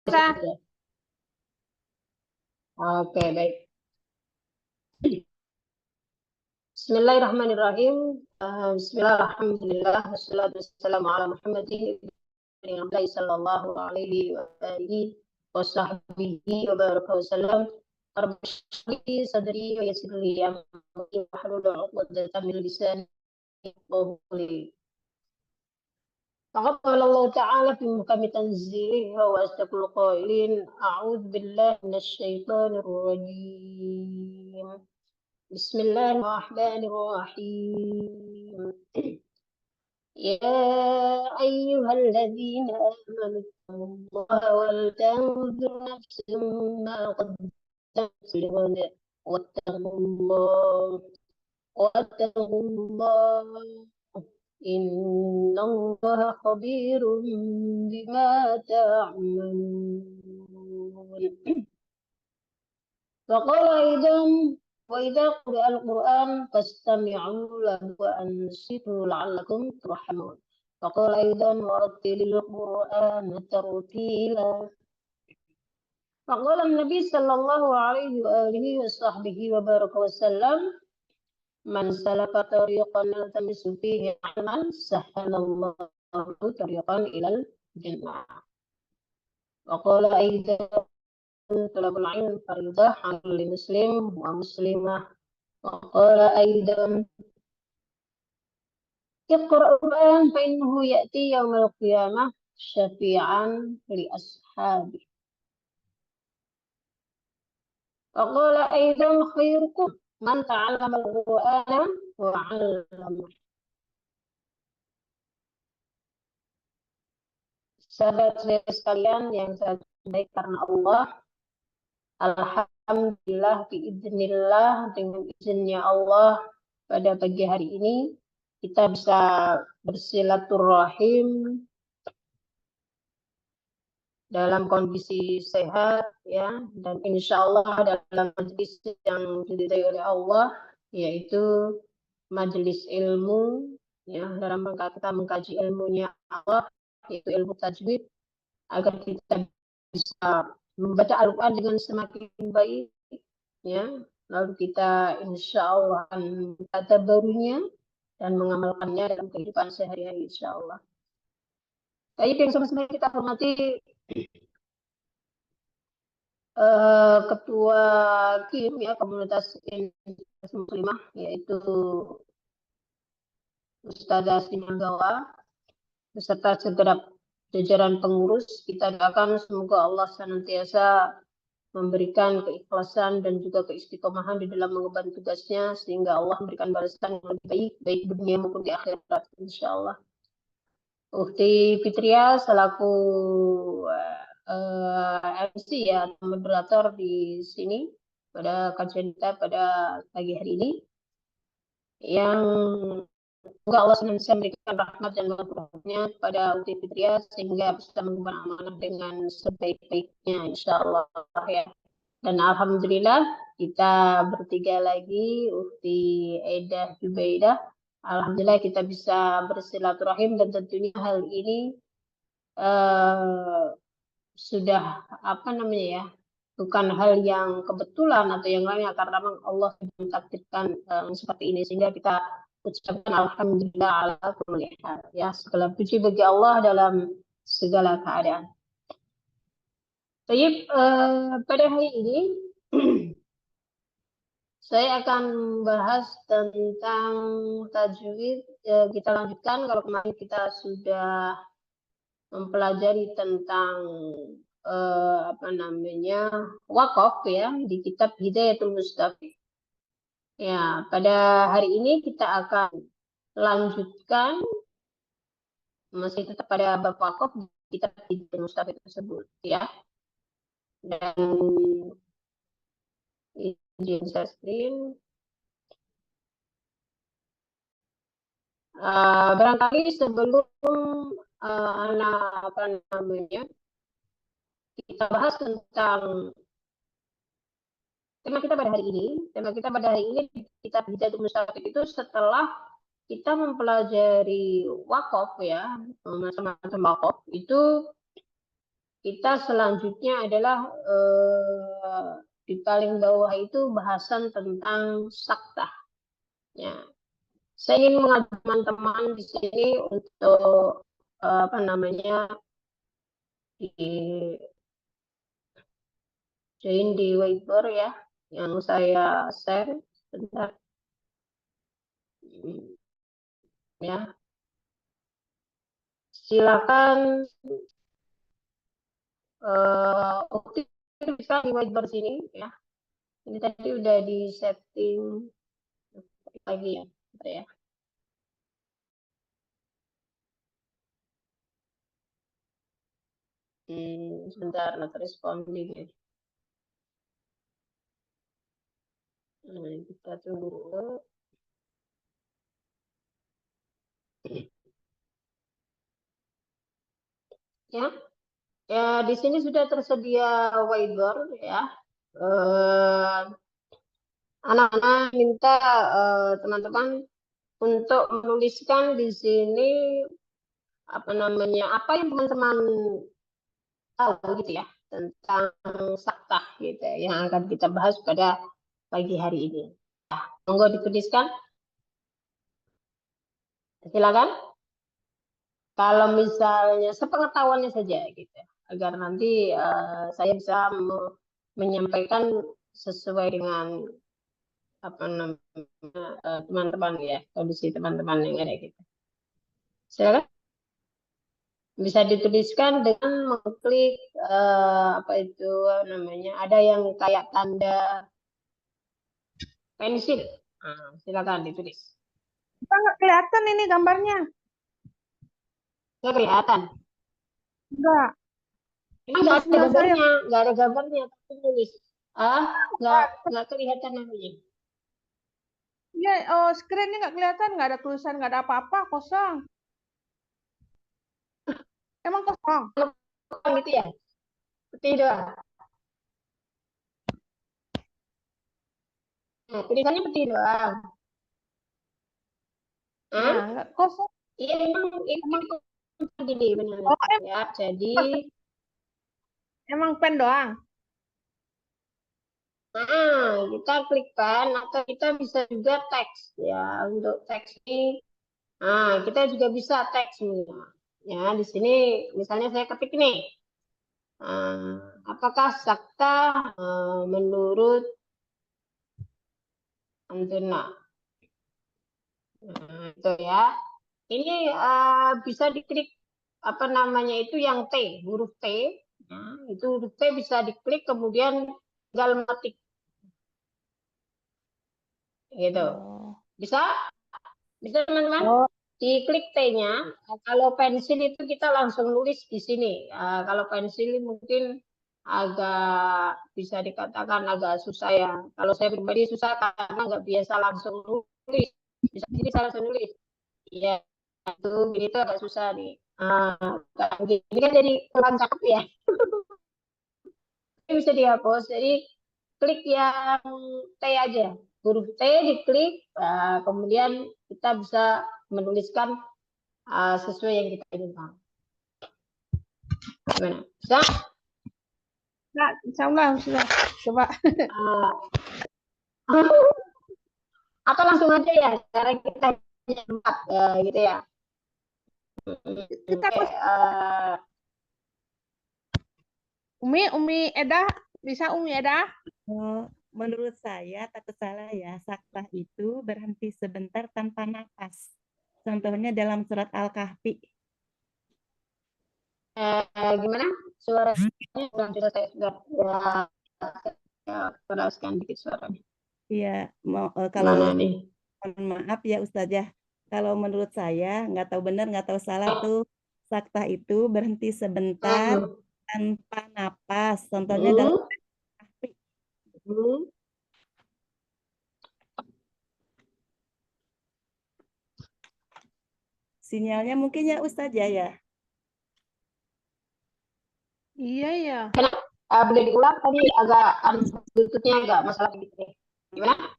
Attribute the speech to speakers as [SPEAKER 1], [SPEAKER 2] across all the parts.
[SPEAKER 1] Sa.
[SPEAKER 2] Oke, baik. Bismillahirrahmanirrahim. Bismillahirrahmanirrahim. Wassalatu wassalamu ala Muhammadin sallallahu alaihi wa alihi wa sahbihi wa baraka wa sallam. Rabbi shrah li sadri wa yassir li amri wahlul 'uqdatam min lisani yafqahu qawli. فقد قال الله تعالى في محكم تنزيله وأصدق القائلين أعوذ بالله من الشيطان الرجيم بسم الله الرحمن الرحيم يا أيها الذين آمنوا اتقوا الله ولتنظر نفس ما قدمت لغد واتقوا الله إن الله خبير بما تعملون. وقال أيضا وإذا قرأ القرآن فاستمعوا له وأنصتوا لعلكم ترحمون. وقال أيضا ورتل القرآن ترتيلا. وقال النبي صلى الله عليه وآله وصحبه وبارك وسلم من سلك طريقا يلتمس فيه علما سهل الله طريقا إلى الجنة. وقال أيضا طلب العلم فريضة على كل مسلم ومسلمة. وقال أيضا اقرأ القرآن فإنه يأتي يوم القيامة شفيعا لأصحابه. وقال أيضا خيركم من تعلم القرآن وعلمه. Sahabat saya sekalian yang saya cintai karena Allah, alhamdulillah biiznillah, dengan izinnya Allah pada pagi hari ini kita bisa bersilaturahim dalam kondisi sehat ya, dan insya Allah dalam majelis yang diridai oleh Allah, yaitu majelis ilmu ya, dalam rangka kita mengkaji ilmunya Allah, yaitu ilmu tajwid, agar kita bisa membaca Al-Quran dengan semakin baik ya, lalu kita insya Allah akan kata barunya dan mengamalkannya dalam kehidupan sehari-hari insya Allah. Baik, yang sama-sama kita hormati Ketua KIM ya, Komunitas Indonesia Muslimah, yaitu Ustazah Simanggawa, beserta segenap jajaran pengurus. Kita doakan semoga Allah senantiasa memberikan keikhlasan dan juga keistiqomahan di dalam mengemban tugasnya, sehingga Allah memberikan balasan yang lebih baik, baik di dunia maupun di akhirat, insya Allah. Ukti Fitria selaku MC ya, moderator di sini pada kajian kita pada pagi hari ini, yang semoga Allah senantiasa memberikan rahmat dan berkahnya kepada Ukti Fitria sehingga bisa mengemban amanah dengan sebaik-baiknya insya Allah ya. Dan alhamdulillah kita bertiga lagi, Ukti Eda Jubaidah, alhamdulillah kita bisa bersilaturahim, dan tentunya hal ini sudah apa namanya ya, bukan hal yang kebetulan atau yang lainnya, karena memang Allah sudah mentakdirkan seperti ini, sehingga kita ucapkan alhamdulillah ala kulli hal ya, segala puji bagi Allah dalam segala keadaan. Baik, pada hari ini saya akan membahas tentang tajwid. Kita lanjutkan, kalau kemarin kita sudah mempelajari tentang apa namanya, wakaf ya, di kitab Hidayatul Mustafid. Ya, pada hari ini kita akan lanjutkan masih tetap pada bab wakaf di kitab Hidayatul Mustafid tersebut ya. Dan izin share screen. Barangkali sebelum anak apa namanya, kita bahas tentang tema kita pada hari ini. Tema kita pada hari ini di kitab Hidayatul Mustafid itu setelah kita mempelajari wakaf ya, macam-macam wakaf itu kita selanjutnya adalah di paling bawah itu bahasan tentang sakta. Ya. Saya ingin mengajak teman-teman di sini untuk apa namanya di join di Weibo ya, yang saya share sebentar. Ya, silakan oke bisa di Weibo sini ya. Ini tadi udah di setting lagi ya, ya. Sebentar, not responding ya. Kita tunggu. Ya, ya di sini sudah tersedia whiteboard ya. Anak-anak minta teman-teman untuk menuliskan di sini apa namanya, apa yang teman-teman tahu gitu ya tentang sakta gitu yang akan kita bahas pada pagi hari ini. Monggo dituliskan. Silakan. Kalau misalnya sepengetahuannya saja gitu, agar nanti saya bisa menyampaikan sesuai dengan apa namanya teman-teman ya, kondisi teman-teman yang ada gitu. Silakan. Bisa dituliskan dengan mengklik apa itu namanya, ada yang kayak tanda pensil. Silakan ditulis.
[SPEAKER 1] Kita nggak kelihatan ini gambarnya.
[SPEAKER 2] Nggak kelihatan.
[SPEAKER 1] Enggak.
[SPEAKER 2] Emang nggak ada gambarnya, nggak ada gambarnya, tapi tulis. Nggak kelihatan namanya.
[SPEAKER 1] Iya, screen-nya nggak kelihatan, nggak ada tulisan, nggak ada apa-apa, kosong. Emang kosong?
[SPEAKER 2] Kosong gitu ya? Putih doang. Nah, tulisannya putih doang.
[SPEAKER 1] Ya, nggak kosong.
[SPEAKER 2] Iya, memang ini gini benar.
[SPEAKER 1] Oh,
[SPEAKER 2] Ya, jadi
[SPEAKER 1] emang pen doang.
[SPEAKER 2] kita klik pen atau kita bisa juga teks ya. Untuk teks ini, kita juga bisa teks nih. Ya, di sini misalnya saya ketik nih. Apakah sakta menurut Antuna? Itu ya. Ini bisa diklik apa namanya itu yang T, huruf T. Itu huruf T bisa diklik kemudian tinggal metik. Gitu. Bisa? Bisa teman-teman? Diklik T-nya. Kalau pensil itu kita langsung nulis di sini. Kalau pensil mungkin agak bisa dikatakan agak susah ya. Kalau saya pribadi susah karena nggak biasa langsung nulis. Bisa sini saya langsung nulis. Iya, itu agak susah nih. Ini kan jadi kurang cakep ya. Ini bisa dihapus. Jadi klik yang T aja. Huruf T diklik, kemudian kita bisa menuliskan sesuai yang kita inginkan. Gimana? Bisa?
[SPEAKER 1] Nggak, insyaallah sudah. Coba.
[SPEAKER 2] Atau langsung aja ya, cara kita cepat gitu ya.
[SPEAKER 1] Kita Umi Eda, bisa Umi Eda?
[SPEAKER 3] Menurut saya, takut salah ya, sakta itu berhenti sebentar tanpa napas. Contohnya dalam surat Al-Kahfi.
[SPEAKER 2] Gimana? Suaranya kurang jelas saya sudah keraskan dikit suaranya.
[SPEAKER 3] Iya, kalau
[SPEAKER 2] Mana nih?
[SPEAKER 3] mohon maaf ya Ustazah, kalau menurut saya nggak tahu benar nggak tahu salah tuh sakta itu berhenti sebentar tanpa napas. Contohnya dalam Kahfi. Sinyalnya mungkin ya Ustazah ya.
[SPEAKER 1] Iya ya.
[SPEAKER 2] Boleh diulang tadi agak Bluetooth-nya agak masalah gitu ya. Gimana?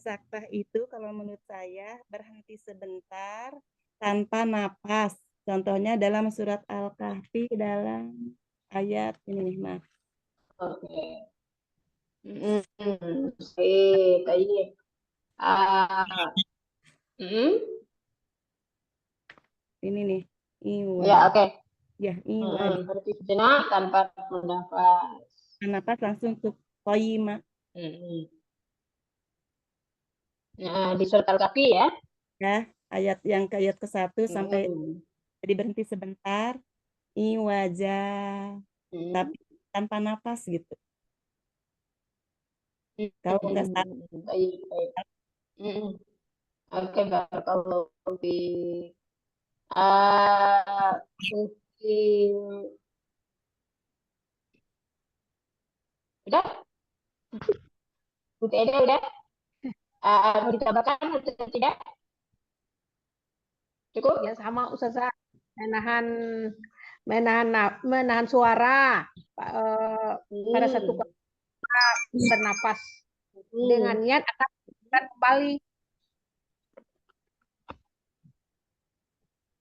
[SPEAKER 3] Sakta itu kalau menurut saya berhenti sebentar tanpa napas. Contohnya dalam surat Al-Kahfi dalam ayat ini nih, Mas.
[SPEAKER 2] Oke. Baik. Ah,
[SPEAKER 3] Ini nih.
[SPEAKER 2] ya, oke.
[SPEAKER 3] Ya, iwadi.
[SPEAKER 2] Berarti sejenak tanpa bernafas.
[SPEAKER 3] Napas langsung ke toyima.
[SPEAKER 2] Nah, di surat Al-Kahfi ya.
[SPEAKER 3] Ya, ayat ke-1 sampai jadi berhenti sebentar. Iwaja. Tapi tanpa napas gitu. Kalau nggak salah.
[SPEAKER 2] Baik, baik. Oke, barakallahu fiik. Mungkin udah? Bukti Eda udah? Mau ditambahkan atau tidak? Cukup?
[SPEAKER 1] Ya sama Ustazah. Menahan suara pada satu bernapas dengan niat akan kembali.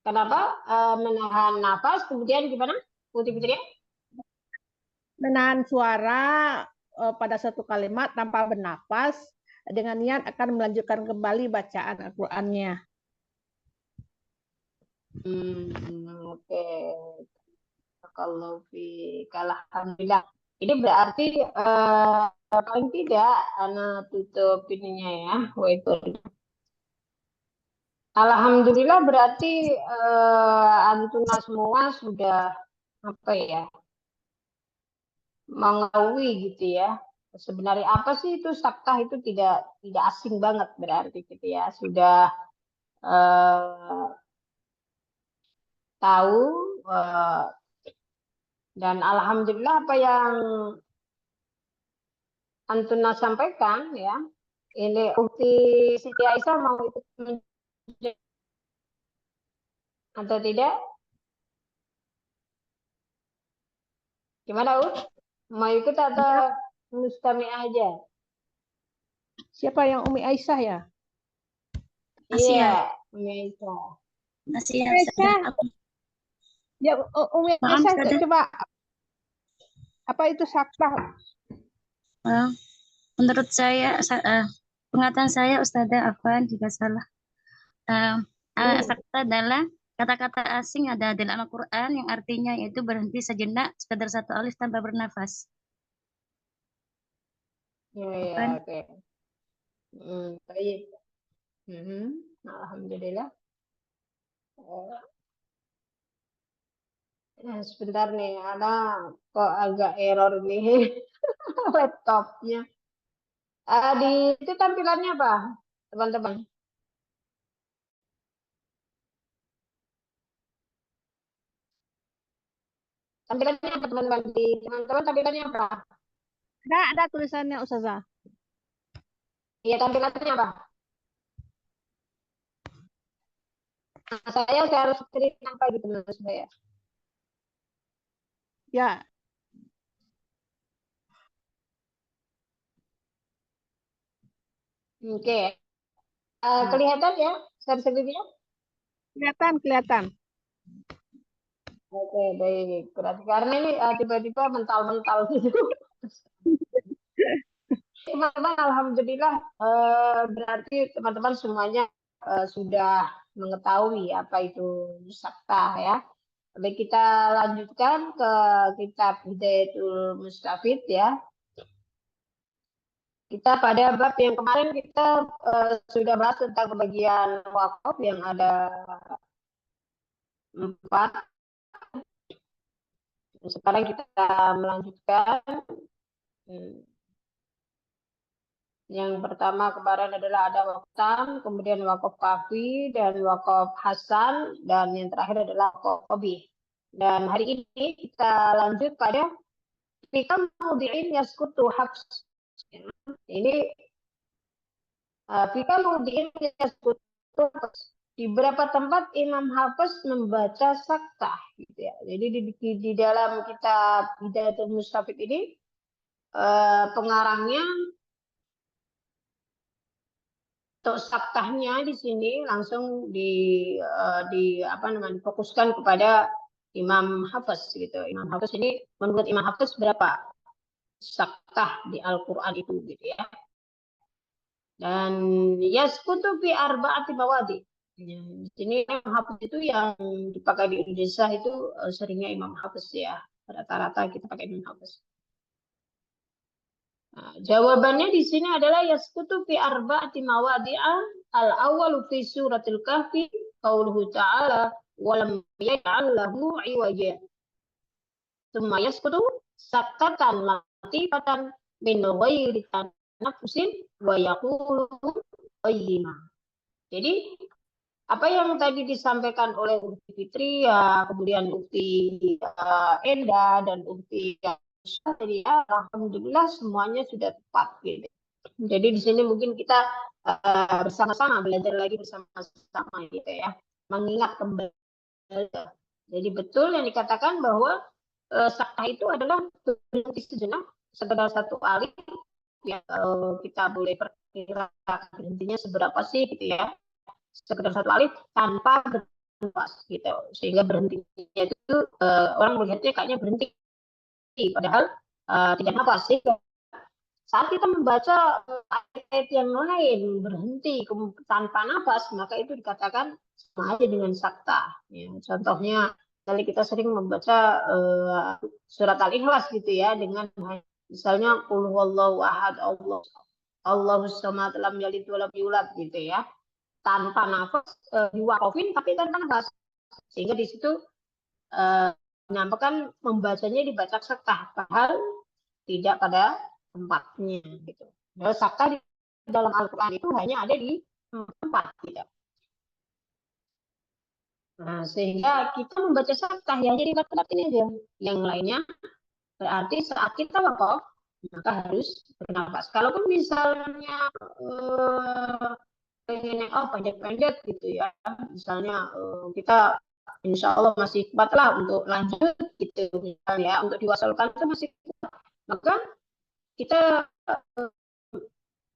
[SPEAKER 2] Kenapa menahan nafas kemudian gimana? Putri-putri?
[SPEAKER 1] Menahan suara pada satu kalimat tanpa bernapas dengan niat akan melanjutkan kembali bacaan Al-Qur'annya.
[SPEAKER 2] Oke. Kalau alhamdulillah. Ini berarti paling tidak anak tutup ininya ya. Alhamdulillah berarti Antuna semua sudah apa ya, mengetahui gitu ya. Sebenarnya apa sih itu saktah, itu tidak asing banget berarti gitu ya. Sudah tahu dan alhamdulillah apa yang Antuna sampaikan ya. Ini Ukti Siti Aisyah mau ikut atau tidak? Gimana mau ikut atau mustami aja?
[SPEAKER 1] Siapa yang Umi Aisyah ya?
[SPEAKER 2] Iya, Umi Aisyah.
[SPEAKER 1] Aisyah. Ya, Umi Aisyah coba apa itu saktah?
[SPEAKER 4] Menurut saya, pengetahuan saya Ustazah Afwan jika salah. Saktah adalah kata-kata asing ada dalam Al-Quran yang artinya yaitu berhenti sejenak sekadar satu alif tanpa bernafas.
[SPEAKER 2] Iya, oke. Baik. Alhamdulillah. Sebentar nih, anak kok agak error nih laptopnya. Itu tampilannya apa, teman-teman? Tampilannya apa, teman-teman? Di teman-teman tampilannya apa?
[SPEAKER 1] Ada tulisannya Ustazah.
[SPEAKER 2] Iya, tampilannya apa? Saya harus screen apa gitu menurut saya.
[SPEAKER 1] Ya.
[SPEAKER 2] Oke. Kelihatan ya share screen-nya?
[SPEAKER 1] Kelihatan.
[SPEAKER 2] Oke, baik. Berarti karena ini tiba-tiba mental-mental gitu. Teman-teman, alhamdulillah berarti teman-teman semuanya sudah mengetahui apa itu saktah ya. Baik, kita lanjutkan ke kitab Hidayatul Mustafid ya. Kita pada bab yang kemarin kita sudah bahas tentang pembagian wakaf yang ada 4. Sekarang kita melanjutkan. Yang pertama kemarin adalah ada wakaf tam, kemudian wakaf kafi, dan wakaf hasan, dan yang terakhir adalah wakaf qabih. Dan hari ini kita lanjut pada fikam maudi'in yaskutu hafs. Ini fikam maudi'in yaskutu hafs. Di beberapa tempat Imam Hafiz membaca saktah gitu ya. Jadi di dalam kitab Hidayatul Mustafid ini pengarangnya untuk saktahnya di sini langsung difokuskan kepada Imam Hafiz gitu. Imam Hafiz ini menurut Imam Hafiz berapa saktah di Al-Qur'an itu gitu ya. Dan yaskutu fi arba'ati mawadi. Ya, di sini Imam Hafiz itu yang dipakai di Indonesia itu seringnya Imam Hafiz ya. Rata-rata kita pakai Imam Hafiz. Nah, jawabannya di sini adalah yaskutu fi arba'ati mawadi'a al-awwalu fi suratil kahfi qauluhu ta'ala wa lam yaj'al lahu 'iwaja. Tsumma yaskutu sakatan latifatan min ghairi tanaffusin wa yaqulu qayyima. Jadi apa yang tadi disampaikan oleh Ukti Fitria, kemudian Ukti Enda dan Ukti tadi ya, alhamdulillah semuanya sudah tepat gitu. Jadi di sini mungkin kita bersama-sama belajar lagi bersama-sama gitu ya, mengingat kembali. Jadi betul yang dikatakan bahwa saktah itu adalah berhenti sejenak, sekedar satu alif ya, kita boleh perkirakan berhentinya seberapa sih gitu ya, sekedar satu alif tanpa bernafas gitu, sehingga berhentinya itu orang melihatnya kayaknya berhenti, padahal tidak nafas sih. Saat kita membaca ayat yang lain berhenti tanpa nafas, maka itu dikatakan sama aja dengan sakta. Ya, contohnya kali kita sering membaca surat Al-Ikhlas gitu ya, dengan misalnya qul huwallahu ahad, Allahus samad lam yalid wa lam yulad gitu ya, tanpa nafas diwakofin tapi tanpa nafas, sehingga di situ menyampaikan membacanya dibaca sakta, padahal tidak pada tempatnya gitu. Nah, sakta di dalam Al-Quran itu hanya ada di tempat gitu. Nah, sehingga kita membaca sakta yang jadi tempat ini aja. Yang lainnya berarti saat kita wakaf maka harus bernafas. Kalaupun misalnya pengennya pendek-pendek gitu ya, misalnya kita insya Allah masih kuat lah untuk lanjut gitu misalnya, untuk diwasolkan itu masih kuat, maka kita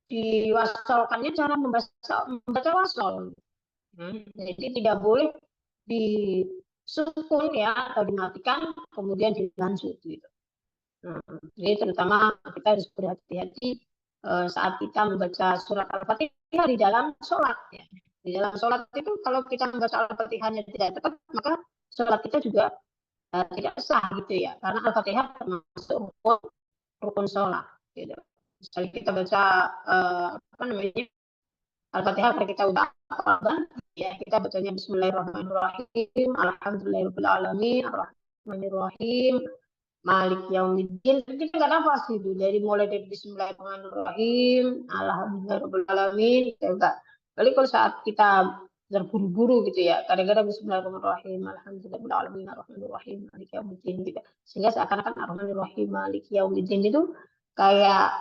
[SPEAKER 2] diwasolkannya cara membaca wasol. Jadi tidak boleh disukun ya atau dimatikan kemudian dilanjut gitu. Jadi terutama kita harus berhati-hati saat kita membaca surat Al-Fatihah di dalam sholat ya. Di dalam sholat itu kalau kita membaca Al-Fatihahnya tidak tepat, maka sholat kita juga tidak sah gitu ya, karena Al-Fatihah termasuk rukun sholat gitu. Misalnya kita baca Al-Fatihah kalau kita udah hafal ya, kita bacanya Bismillahirrahmanirrahim, Alhamdulillahirabbil alamin, Arrahmanirrahim, Malik Yaumiddin. Kita nggak nafas gitu, dari mulai dari Bismillahirrahmanirrahim, Alhamdulillahirabbil alamin, kita enggak. Kali kalau saat kita terburu-buru gitu ya, kadang-kadang Bismillahirrahmanirrahim, Alhamdulillahirabbil alamin, Arrahmanirrahim, Malik Yaumiddin gitu. Sehingga seakan-akan Arrahmanirrahim, Malik Yaumiddin itu kayak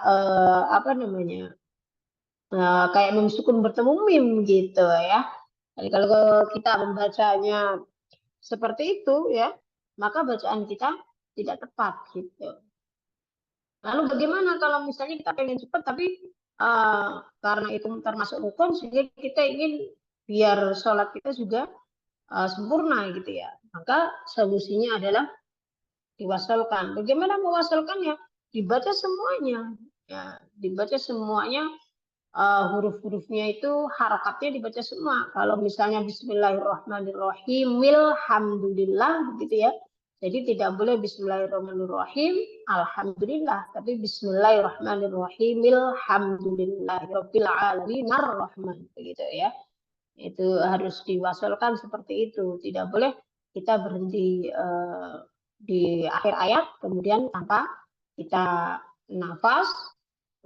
[SPEAKER 2] kayak memsukun bertemu mim gitu ya. Jadi kalau kita membacanya seperti itu ya, maka bacaan kita tidak tepat gitu. Lalu bagaimana kalau misalnya kita pengen cepat tapi karena itu termasuk rukun, sehingga kita ingin biar sholat kita juga sempurna gitu ya, maka solusinya adalah diwasalkan. Bagaimana mewasalkannya? Dibaca semuanya ya, dibaca semuanya, huruf-hurufnya itu harakatnya dibaca semua. Kalau misalnya Bismillahirrahmanirrahim, Alhamdulillah begitu ya. Jadi tidak boleh Bismillahirrahmanirrahim, Alhamdulillah, tapi Bismillahirrahmanirrahim, Alhamdulillahirabbil alamin arrahman begitu ya. Itu harus diwasalkan seperti itu. Tidak boleh kita berhenti di akhir ayat kemudian tanpa kita nafas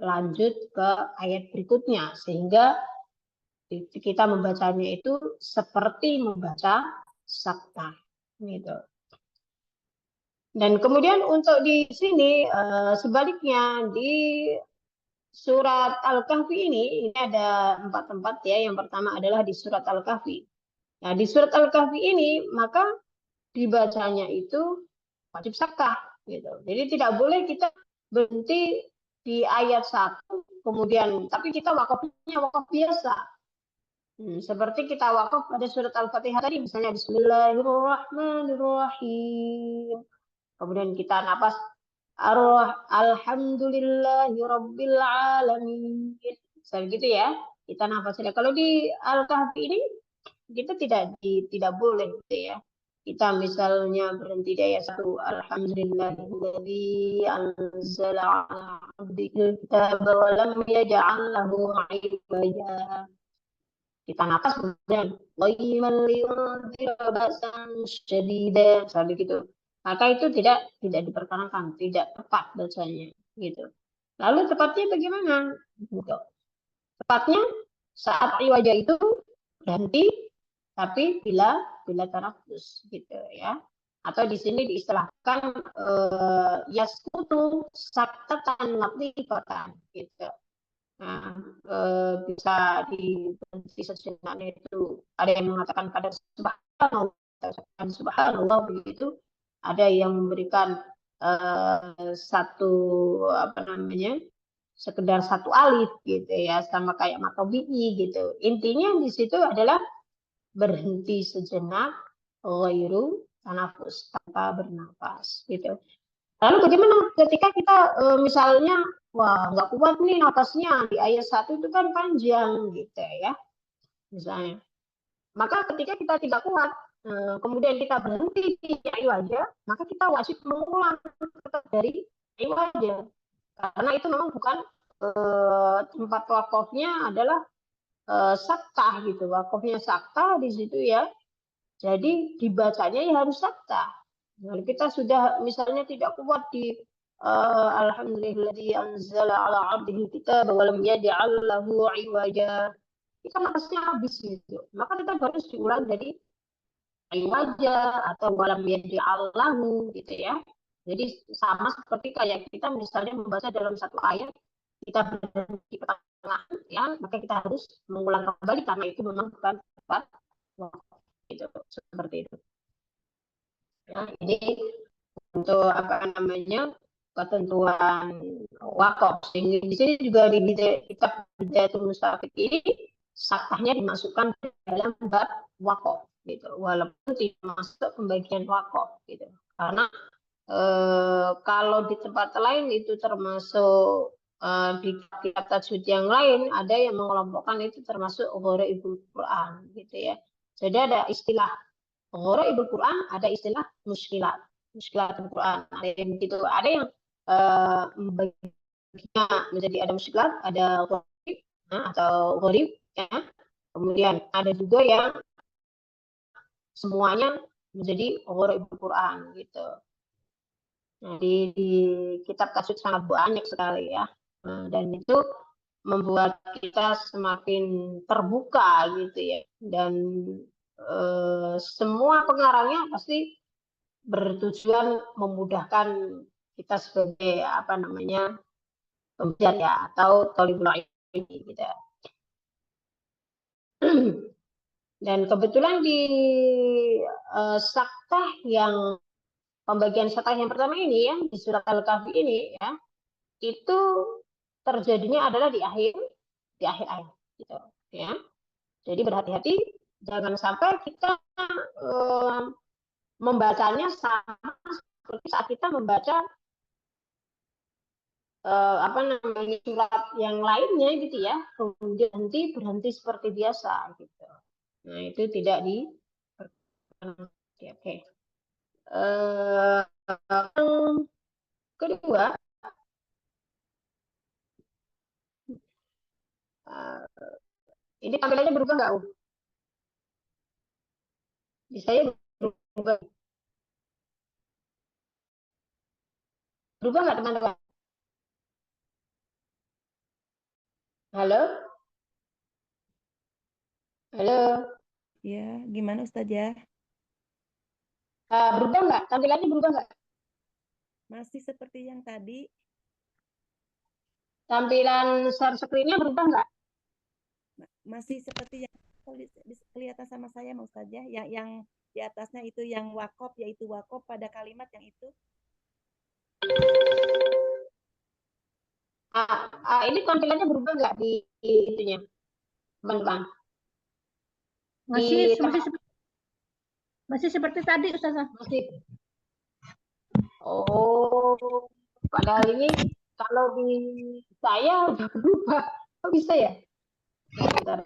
[SPEAKER 2] lanjut ke ayat berikutnya, sehingga kita membacanya itu seperti membaca sakta gitu. Dan kemudian untuk di sini sebaliknya di surat Al-Kahfi ini ada 4 tempat ya. Yang pertama adalah di surat Al-Kahfi. Nah, di surat Al-Kahfi ini maka dibacanya itu wajib sakta gitu. Jadi tidak boleh kita berhenti di ayat 1 kemudian tapi kita wakafnya wakaf biasa. Seperti kita wakaf pada surat Al-Fatihah tadi, misalnya Bismillahirrahmanirrahim. Kemudian kita napas Alhamdulillahirabbil alamin. Misalnya gitu ya. Kita nafasnya. Kalau di Al-Kahfi ini kita tidak boleh gitu ya. Kita misalnya berhenti di ayat 1, Alhamdulillahilladzi anzala 'ala 'abdihil kitaba wa lam yaj'al lahu 'iwaja. Kita napas kemudian qayyiman liyunzira ba'san syadida, misalnya gitu. Maka itu tidak diperkenankan, tidak tepat bacanya gitu. Lalu tepatnya bagaimana? Gitu. Tepatnya saat wajah itu berhenti tapi bila tarafus gitu ya. Atau di sini diistilahkan yaskutu saktatan latifatan gitu. Nah, bisa diberhenti sejenaknya itu. Ada yang mengatakan kadar subhanallah begitu. Ada yang memberikan satu sekedar satu alif gitu ya, sama kayak matobi'i gitu. Intinya di situ adalah berhenti sejenak, ghairu tanafus, tanpa bernafas gitu. Lalu bagaimana ketika kita misalnya wah nggak kuat nih nafasnya di ayat 1 itu kan panjang gitu ya misalnya. Maka ketika kita tidak kuat kemudian kita berhenti di wajah, maka kita wajib mengulang tetap dari wajah. Karena itu memang bukan tempat wakafnya adalah saktah gitu. Wakafnya saktah di situ ya. Jadi dibacanya ya harus saktah. Kalau kita sudah misalnya tidak kuat di Alhamdulillahilladzi anzala 'ala 'abdihi kitaba wa lam yaj'al lahu 'iwaja. Kita nafasnya habis gitu. Maka kita harus diulang dari 'iwaja atau wa lam yaj'al lahu gitu ya. Jadi sama seperti kayak kita misalnya membaca dalam satu ayat, kita berhenti pertengahan ya, maka kita harus mengulang kembali karena itu memang bukan tepat gitu, seperti itu. Ya, ini untuk ketentuan wakaf. Sehingga di sini juga di kitab Bidayatul Mustafid ini saktahnya dimasukkan dalam bab wakaf gitu, walaupun tidak masuk pembagian wakaf gitu. Karena kalau di tempat lain itu termasuk di kitab tajwid yang lain ada yang mengelompokkan itu termasuk gharaibul Quran gitu ya. Jadi ada istilah gharaibul Quran, ada istilah muskilat Al-Quran. Ada yang gitu, ada yang membaginya menjadi ada muskilat, ada gharib atau gharib ya. Kemudian ada juga yang semuanya menjadi gharaibul Quran gitu. Nah, di kitab tajwid sangat banyak sekali ya, dan itu membuat kita semakin terbuka gitu ya, dan semua pengarangnya pasti bertujuan memudahkan kita sebagai pembicara ya atau thalibul ilmi gitu. Dan kebetulan di saktah yang pembagian saktah yang pertama ini ya di surat Al-Kahfi ini ya, itu terjadinya adalah di akhir ayat gitu ya. Jadi berhati-hati jangan sampai kita membacanya sama seperti saat kita membaca surat yang lainnya gitu ya, kemudian berhenti seperti biasa gitu. Nah itu tidak di oke. Kedua, ini tampilannya berubah nggak? Di saya berubah. Berubah nggak teman-teman? Halo? Halo?
[SPEAKER 3] Ya, gimana Ustazah?
[SPEAKER 2] Berubah nggak? Tampilannya berubah nggak?
[SPEAKER 3] Masih seperti yang tadi.
[SPEAKER 2] Tampilan share screen-nya berubah nggak?
[SPEAKER 3] Masih seperti yang kelihatan sama saya, Ustazah. Yang di atasnya itu yang wakaf, yaitu wakaf pada kalimat yang itu.
[SPEAKER 2] Ini tampilannya berubah nggak di itunya, teman-teman?
[SPEAKER 1] Masih
[SPEAKER 2] Di tempat
[SPEAKER 1] masih seperti tadi, Ustazah.
[SPEAKER 2] masih. Oh, padahal ini kalau di saya udah berubah. Kok bisa ya? Sebentar.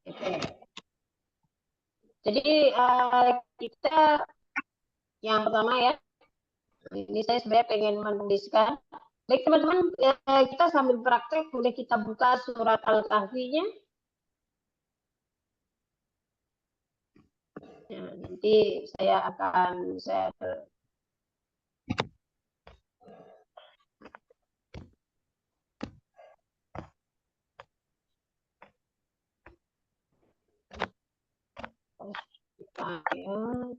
[SPEAKER 2] Oke. Jadi kita yang pertama ya, ini saya sebenarnya pengen menuliskan. Baik teman-teman, kita sambil praktek boleh kita buka surat Al-Kahfi-nya. Ya, nanti saya akan share. Ayat.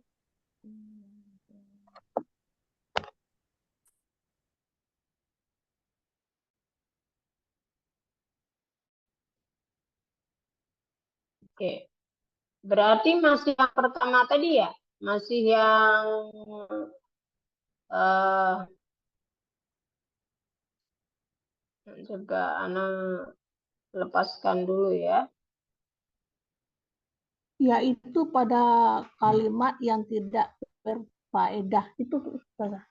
[SPEAKER 2] Oke, berarti masih yang pertama tadi ya, masih yang coba anak lepaskan dulu ya.
[SPEAKER 1] Yaitu pada kalimat yang tidak berfaedah itu, Ustazah.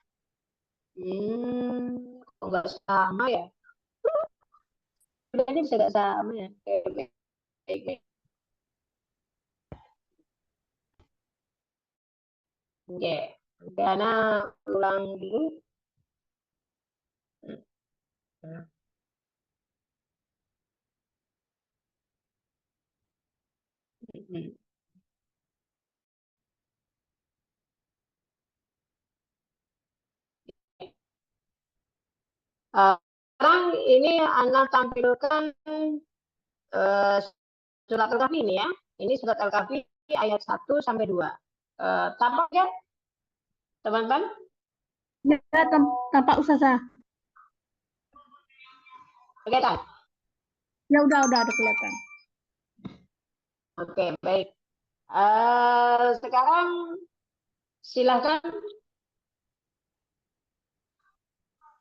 [SPEAKER 2] Kok nggak sama ya? Bedanya bisa nggak sama ya? Oke, baik. Oke, anak ulang dulu. Sekarang ini anak tampilkan surat Al-Kahfi ini ya. Ini surat Al-Kahfi ayat 1 sampai 2. Tampak ya, teman-teman?
[SPEAKER 1] Ya, tampak Ustazah.
[SPEAKER 2] Kelihatan?
[SPEAKER 1] Ya udah ada kelihatan.
[SPEAKER 2] Oke, baik. Sekarang silakan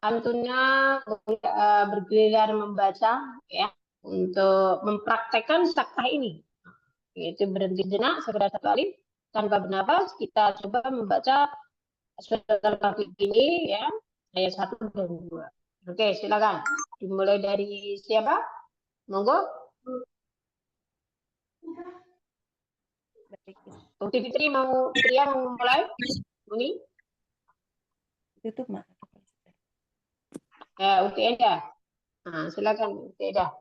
[SPEAKER 2] antunnya bergiliran membaca ya untuk mempraktekkan sakta ini. Yaitu berhenti jenak segera sekali tanpa bernapas. Kita coba membaca surat Al-Kahfi ini ya ayat 1 dan 2. Oke, silakan. Dimulai dari siapa? Monggo. Ukti Fitri mau mulai? Ini?
[SPEAKER 3] Tutup, Mak.
[SPEAKER 2] Ukti Enda. Nah, silakan Ukti Enda.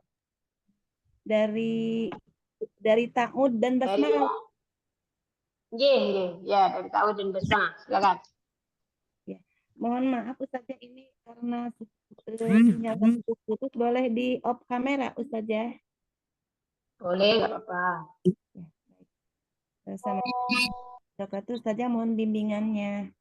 [SPEAKER 3] Dari ta'ud dan basmalah.
[SPEAKER 2] Ya, dari ta'ud dan basmalah. Silakan.
[SPEAKER 3] Ya. Mohon maaf Ustazah, ini karena sinyal putus, boleh di off kamera Ustazah.
[SPEAKER 2] Boleh, nggak apa-apa.
[SPEAKER 3] Ya, sama Dokter Ustazah mohon bimbingannya.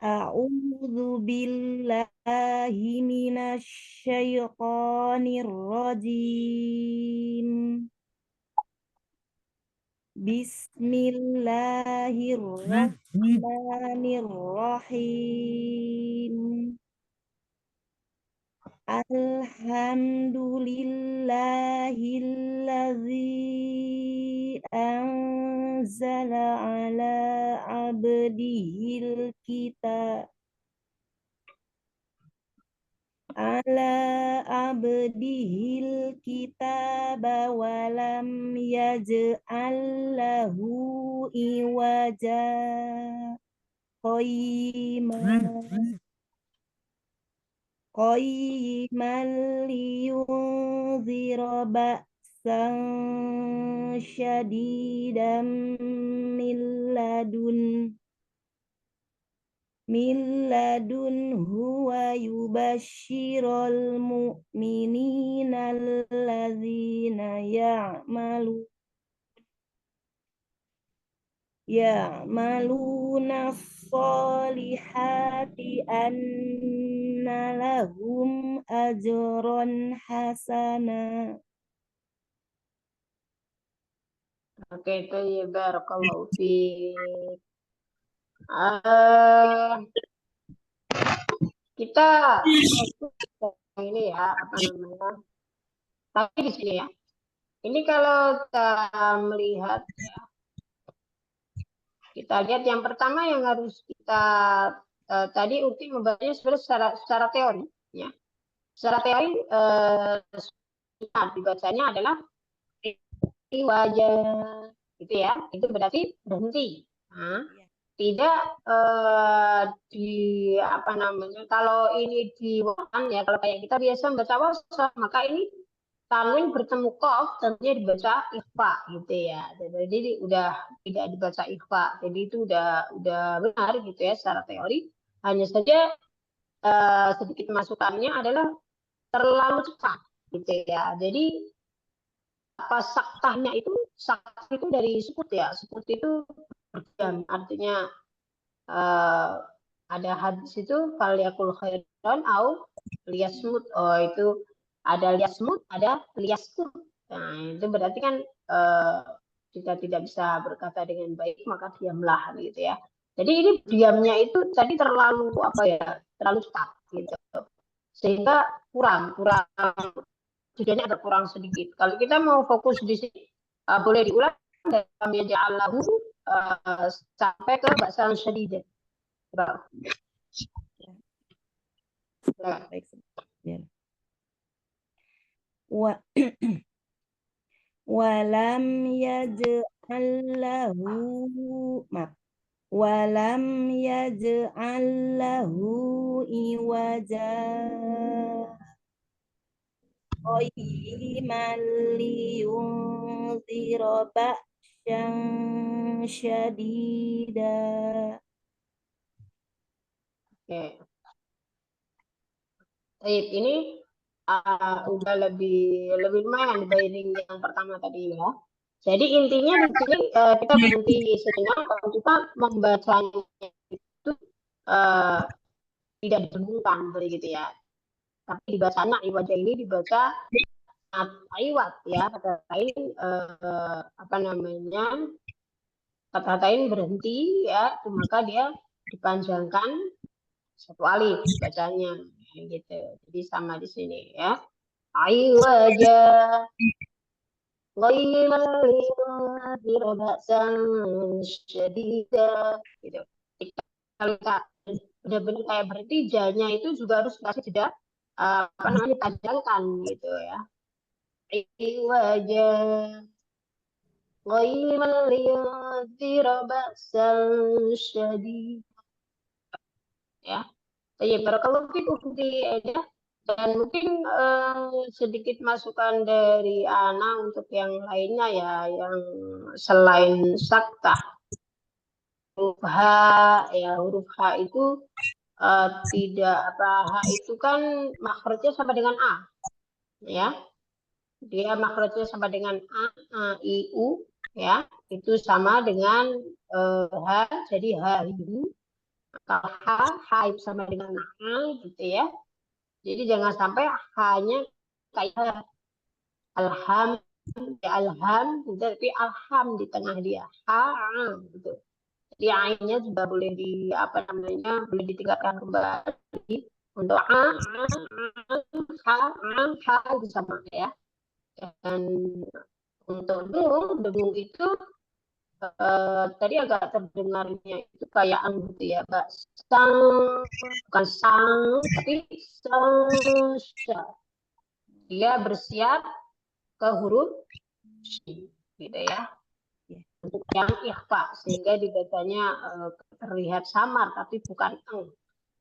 [SPEAKER 3] A'udzu billahi minasyaitonir rajim. Bismillahirrahmanirrahim. Alhamdulillahilladzi anzala ala abdihil kitab wa lam yaj'al lahu iwaja qayyiman liyunzira ba'san syadidan min ladunhu wa yubashshiral mu'minina alladzina ya'maluna sholihati anna lahum ajran hasana.
[SPEAKER 2] Oke, itu ya barakallahu fiik. kita ini ya apa namanya? Tapi di sini ya. Ini kalau kita melihat ya, kita lihat yang pertama yang harus kita tadi Ukti membahasnya sebenarnya secara teori ya. Secara teori dibacanya adalah wajah gitu ya. Itu berarti berhenti. Nah, tidak di apa namanya, kalau ini di wasan ya, kalau kayak kita biasa membaca wasan, maka ini tanwin bertemu qaf tentunya dibaca ikhfa gitu ya. Jadi udah tidak dibaca ikhfa. Jadi itu udah benar gitu ya secara teori. Hanya saja sedikit masukannya adalah terlalu cepat gitu ya. Jadi apa saktahnya itu, saktah itu dari sukut ya. Sukut itu berdiam, artinya ada hadis itu falyakul khairan au liyasmut. Oh, itu ada liyasmut, ada liyaskut. Nah, itu berarti kan kita tidak bisa berkata dengan baik, maka diamlah gitu ya. Jadi ini diamnya itu tadi terlalu apa ya? Terlalu cepat gitu. Sehingga kurang jadinya ada kurang sedikit. Kalau kita mau fokus di sini boleh diulang dalam yaja'allahu sampai ke ba'san syadidah.
[SPEAKER 3] Baik, ya. Walam yaj'allahu walam yaj'allahu iwaja qayyiman liyunzira ba'syan syadida.
[SPEAKER 2] Oke. Baik, ini udah lebih lumayan dibanding yang pertama tadi ya. Jadi intinya di sini kita berhenti sejenak kalau kita membacanya itu tidak didengungkan begitu ya. Tapi dibacanya wajah ini dibaca iwat ya, kata lain apa namanya, kata lain berhenti ya, maka dia dipanjangkan satu alif bacanya gitu. Jadi sama di sini ya. Wajah ghairal liyunzira ba'san syadida gitu. Kalau kita benar-benar kayak berarti janya itu juga harus kasih jeda apa namanya, dipanjangkan gitu ya. Wajah ghairal liyunzira ba'san syadida ya. Ya, barakallahu fikum ya. Dan mungkin sedikit masukan dari Ana untuk yang lainnya ya, yang selain saktah. Huruf H ya, huruf H itu tidak apa, H itu kan makhrajnya sama dengan A ya. Dia makhrajnya sama dengan A, I, U ya. Itu sama dengan H, jadi H itu. Kalau H itu sama dengan A gitu ya. Jadi jangan sampai hanya kayak alham, tapi alham di tengah dia. Gitu. Jadi ainnya juga boleh apa namanya, boleh ditingkatkan kembali untuk itu sama ya. Dan untuk dengung itu tadi agak terdengarnya itu kayak gitu ya, Mbak. Sang, bukan sang, tapi sang. Dia bersiap ke huruf shin, gitu ya. Untuk yang ikhfa, sehingga dibacanya terlihat samar, tapi bukan eng.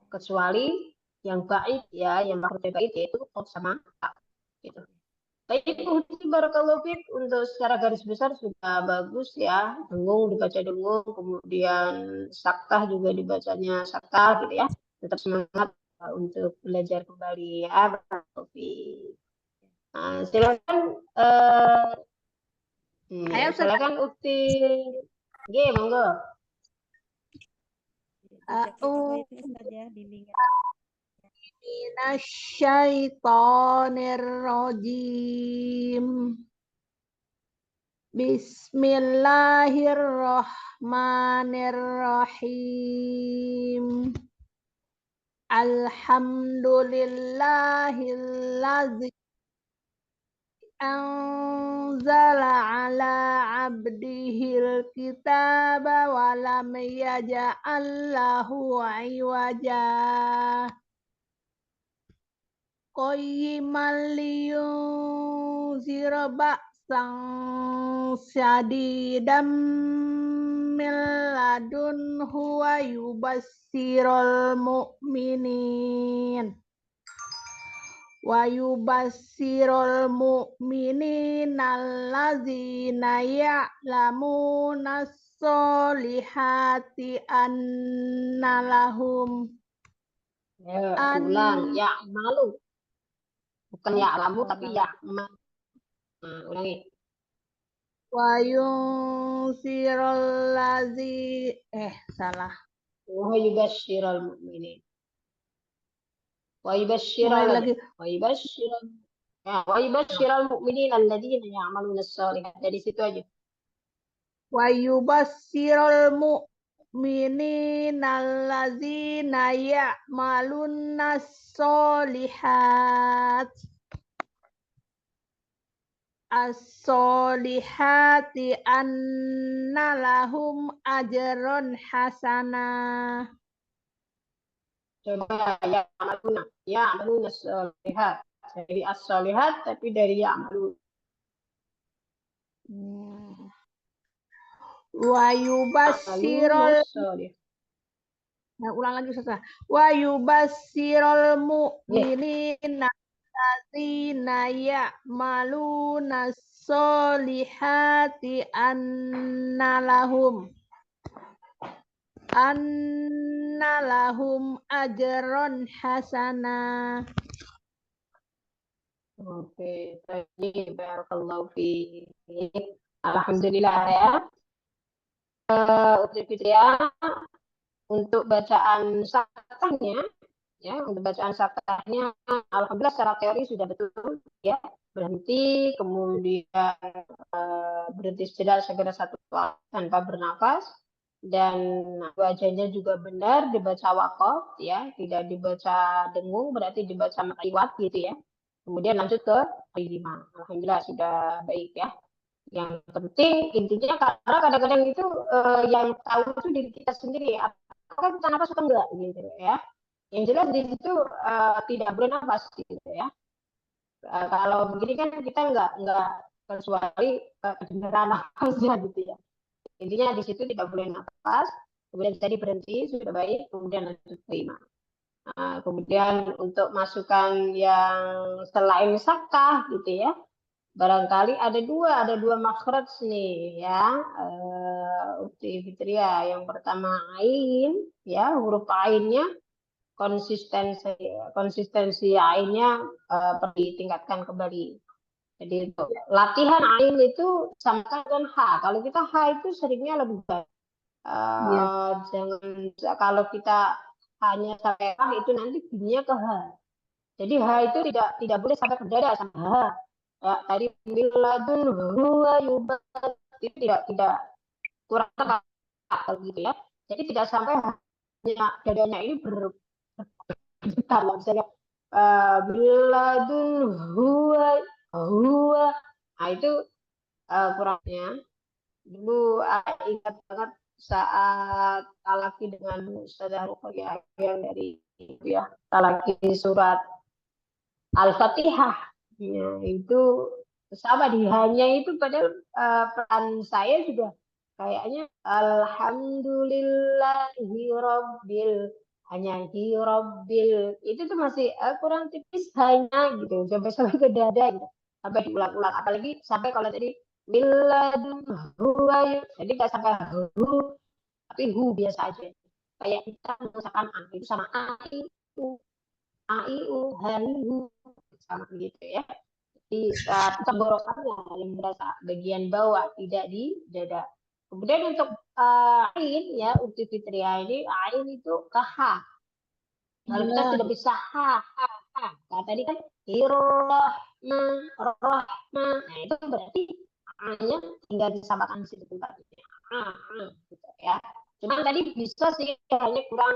[SPEAKER 2] Kecuali yang bait ya, yang makhrajnya bait yaitu qaf sama ta. Gitu. Baik, itu barakallahu fiik, untuk secara garis besar sudah bagus ya. Dengung dibaca dengung, kemudian saktah juga dibacanya saktah gitu ya. Tetap semangat untuk belajar kembali ya. Barakallahu fiik. Nah, silakan silakan Ukti. G, monggo.
[SPEAKER 1] Minasyaitonirrajim. Bismillahirrahmanirrahim. Alhamdulillahilladzi anzala ala abdihil kitaba wa lam yaj'al lahu iwaja qayyiman liyunzira ba'san syadidan min ladunhu wa yubassirul mu'minin allazina ya'lamuna sholihati anna lahum
[SPEAKER 2] Ulang, ya malu. Bukan ya lamu tapi ya ma. Ulangi.
[SPEAKER 1] wa yunzirul ladzi salah.
[SPEAKER 2] Wa yubasyirul mu'minin. Wa
[SPEAKER 1] Mulai
[SPEAKER 2] yubasyirul mu'minin alladzina ya'maluna sholihat. Dari situ aja.
[SPEAKER 1] Wa yubassirul mu'minin allazina ya'maluna sholihat as-solihati anna lahum ajron hasanah.
[SPEAKER 2] Coba ya'maluna sholihat. Dari as-sholihat tapi dari ya'malun.
[SPEAKER 1] Wa yubassirul ulang lagi Ustazah. Wa yubassirul mu'minina allazina ya'maluna sholihati anna lahum ajron hasanah.
[SPEAKER 2] Oke, tadi barakallahu fi. Alhamdulillah ya. Untuk Fitria, untuk bacaan saktahnya, alhamdulillah secara teori sudah betul, ya. Berhenti, kemudian berhenti segera satu tanpa bernafas, dan bacanya juga benar, dibaca waqaf, ya, tidak dibaca dengung, berarti dibaca riwat gitu ya. Kemudian lanjut ke 5. Alhamdulillah sudah baik ya. Yang penting intinya karena kadang-kadang itu yang tahu itu diri kita sendiri, apakah kita nafas atau enggak gitu ya. Yang jelas di situ tidak boleh nafas gitu ya. Kalau begini kan kita enggak kecuali kedengaran nafasnya gitu ya. Intinya di situ tidak boleh nafas, kemudian tadi berhenti sudah baik, kemudian lanjut ke 5. Kemudian untuk masukan yang selain saktah gitu ya. Barangkali ada dua makhraj nih ya, Ukti Fitria. Yang pertama ain, ya, huruf ainnya konsistensi ainnya perlu ditingkatkan kembali. Jadi latihan ain itu sama dengan H. Kalau kita H itu seringnya lebih baik. Jangan kalau kita hanya sampai H itu nanti bunyinya ke H. Jadi H itu tidak boleh sampai ke dada sama H. Ya, tadi biladun huwa yubat itu tidak kurang tepat gitu ya. Jadi tidak sampai dadanya ini bergetar lah, misalnya biladun huwa. Nah itu kurangnya. Dulu ingat banget saat talaki dengan Ustazah Ruqayyah yang dari ya talaki surat Al-Fatihah. Ya, itu sama di hanya itu padahal peran saya juga kayaknya alhamdulillahirabbil hanya hirabbil itu tuh masih kurang tipis hanya gitu sampai ke dada gitu sampai diulang-ulang apalagi sampai kalau tadi billadun huwa jadi nggak sampai hu tapi hu biasa aja kayak kita mengusahakan a itu sama a i u hu sama gitu ya. Di tenggorokannya yang berasa bagian bawah tidak di dada. Kemudian untuk ain ya Ukti Fitria ini ain itu ke H. Kalau kita tidak bisa H. Nah, tadi kan hirrahma, rahma. Nah itu berarti A-nya tinggal disamakan di situ tempatnya. Gitu ya. Cuman tadi bisa sih hanya kurang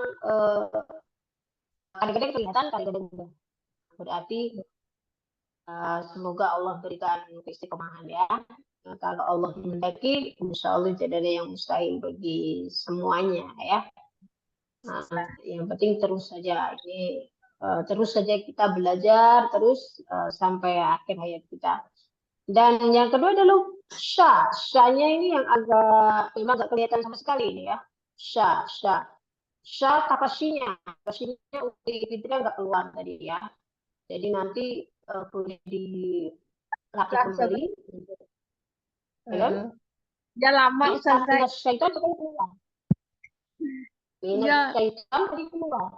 [SPEAKER 2] kadang-kadang kelihatan, kadang-kadang enggak. Berarti semoga Allah berikan keistiqomahan ya. Nah, kalau Allah menghendaki, insya Allah tidak ada yang mustahil bagi semuanya ya. Nah, yang penting terus saja ini terus saja kita belajar terus sampai akhir hayat kita. Dan yang kedua adalah sya. Sya-nya ini yang memang agak kelihatan sama sekali ini ya. Sya. Sya tapasinya. Tapasinya Ukti Fitria nggak keluar tadi ya. Jadi nanti boleh dilatih kembali. Ya.
[SPEAKER 1] Ya lama Ustazah.
[SPEAKER 2] Syaitan itu keluar.
[SPEAKER 1] Ya.
[SPEAKER 2] Syaitan tadi keluar.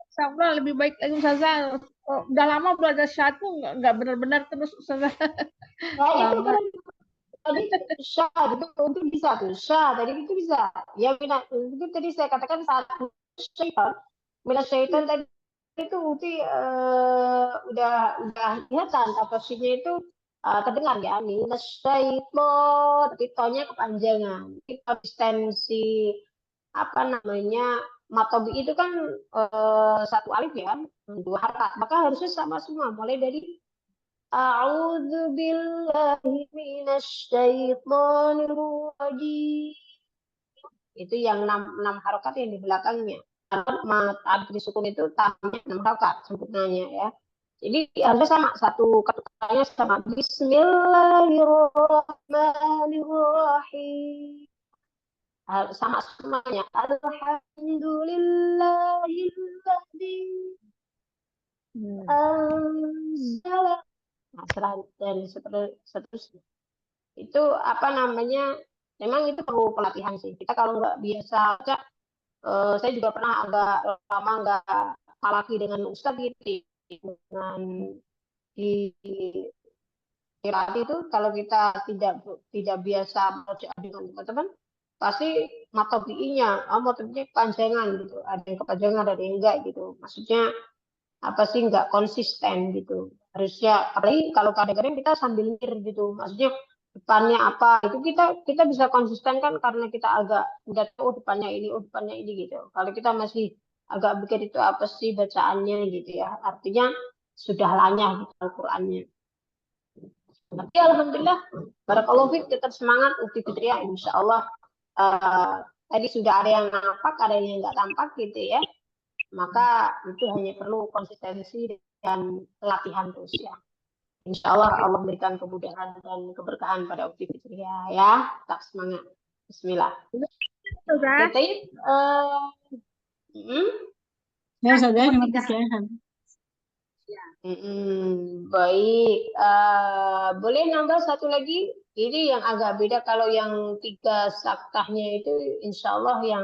[SPEAKER 1] Sabar lebih baik lagi Ustazah. Udah lama belajar syatu nggak benar-benar terus Ustazah.
[SPEAKER 2] Nah, itu kan tadi syah itu bisa tuh. Syah tadi itu bisa. Ya itu tadi saya katakan satu syaitan. Syaitan tadi itu udah kelihatan apasinya itu terdengar ya. Syaitan tapi tonya kepanjangan. Konsistensi apa namanya matobi itu kan satu alif ya, 2 harakat. Maka harusnya sama semua mulai dari A'udzu billahi minasyaitonir rajim. Itu yang 6 harakat yang di belakangnya. Mat abdi sukun itu tamnya 6 harakat sempurnanya ya. Jadi harusnya sama, satu ketukannya sama. Bismillahirrahmanirrahim. Sama semuanya. Alhamdulillahilladzi anzala. Nah, dan seterusnya. Itu apa namanya? Memang itu perlu pelatihan sih. Kita kalau nggak biasa baca, saya juga pernah agak lama nggak talaki dengan ustadz gitu. Dengan di Qiraat itu kalau kita tidak biasa baca dengan teman-teman, pasti matobi'inya, matobi'inya kepanjangan gitu. Ada yang kepanjangan, ada yang enggak gitu. Maksudnya apa sih nggak konsisten gitu. Harusnya apalagi kalau kadang-kadang kita sambil mikir gitu. Maksudnya depannya apa itu kita bisa konsisten kan karena kita agak udah tahu depannya ini gitu. Kalau kita masih agak pikir itu apa sih bacaannya gitu ya. Artinya sudah lanyah gitu Al-Qur'annya. Tapi alhamdulillah barakallahu fiik tetap semangat Ukti Fitria insya Allah tadi sudah ada yang nampak ada yang nggak tampak gitu ya. Maka itu hanya perlu konsistensi dan latihan terus ya. Insya Allah Allah memberikan kemudahan dan keberkahan pada Ukti Fitria ya. Tetap semangat. Bismillah.
[SPEAKER 1] Ustazah.
[SPEAKER 5] Ya, Ustazah, terima kasih.
[SPEAKER 2] Baik. Boleh nambah satu lagi? Ini yang agak beda kalau yang 3 saktahnya itu insya Allah yang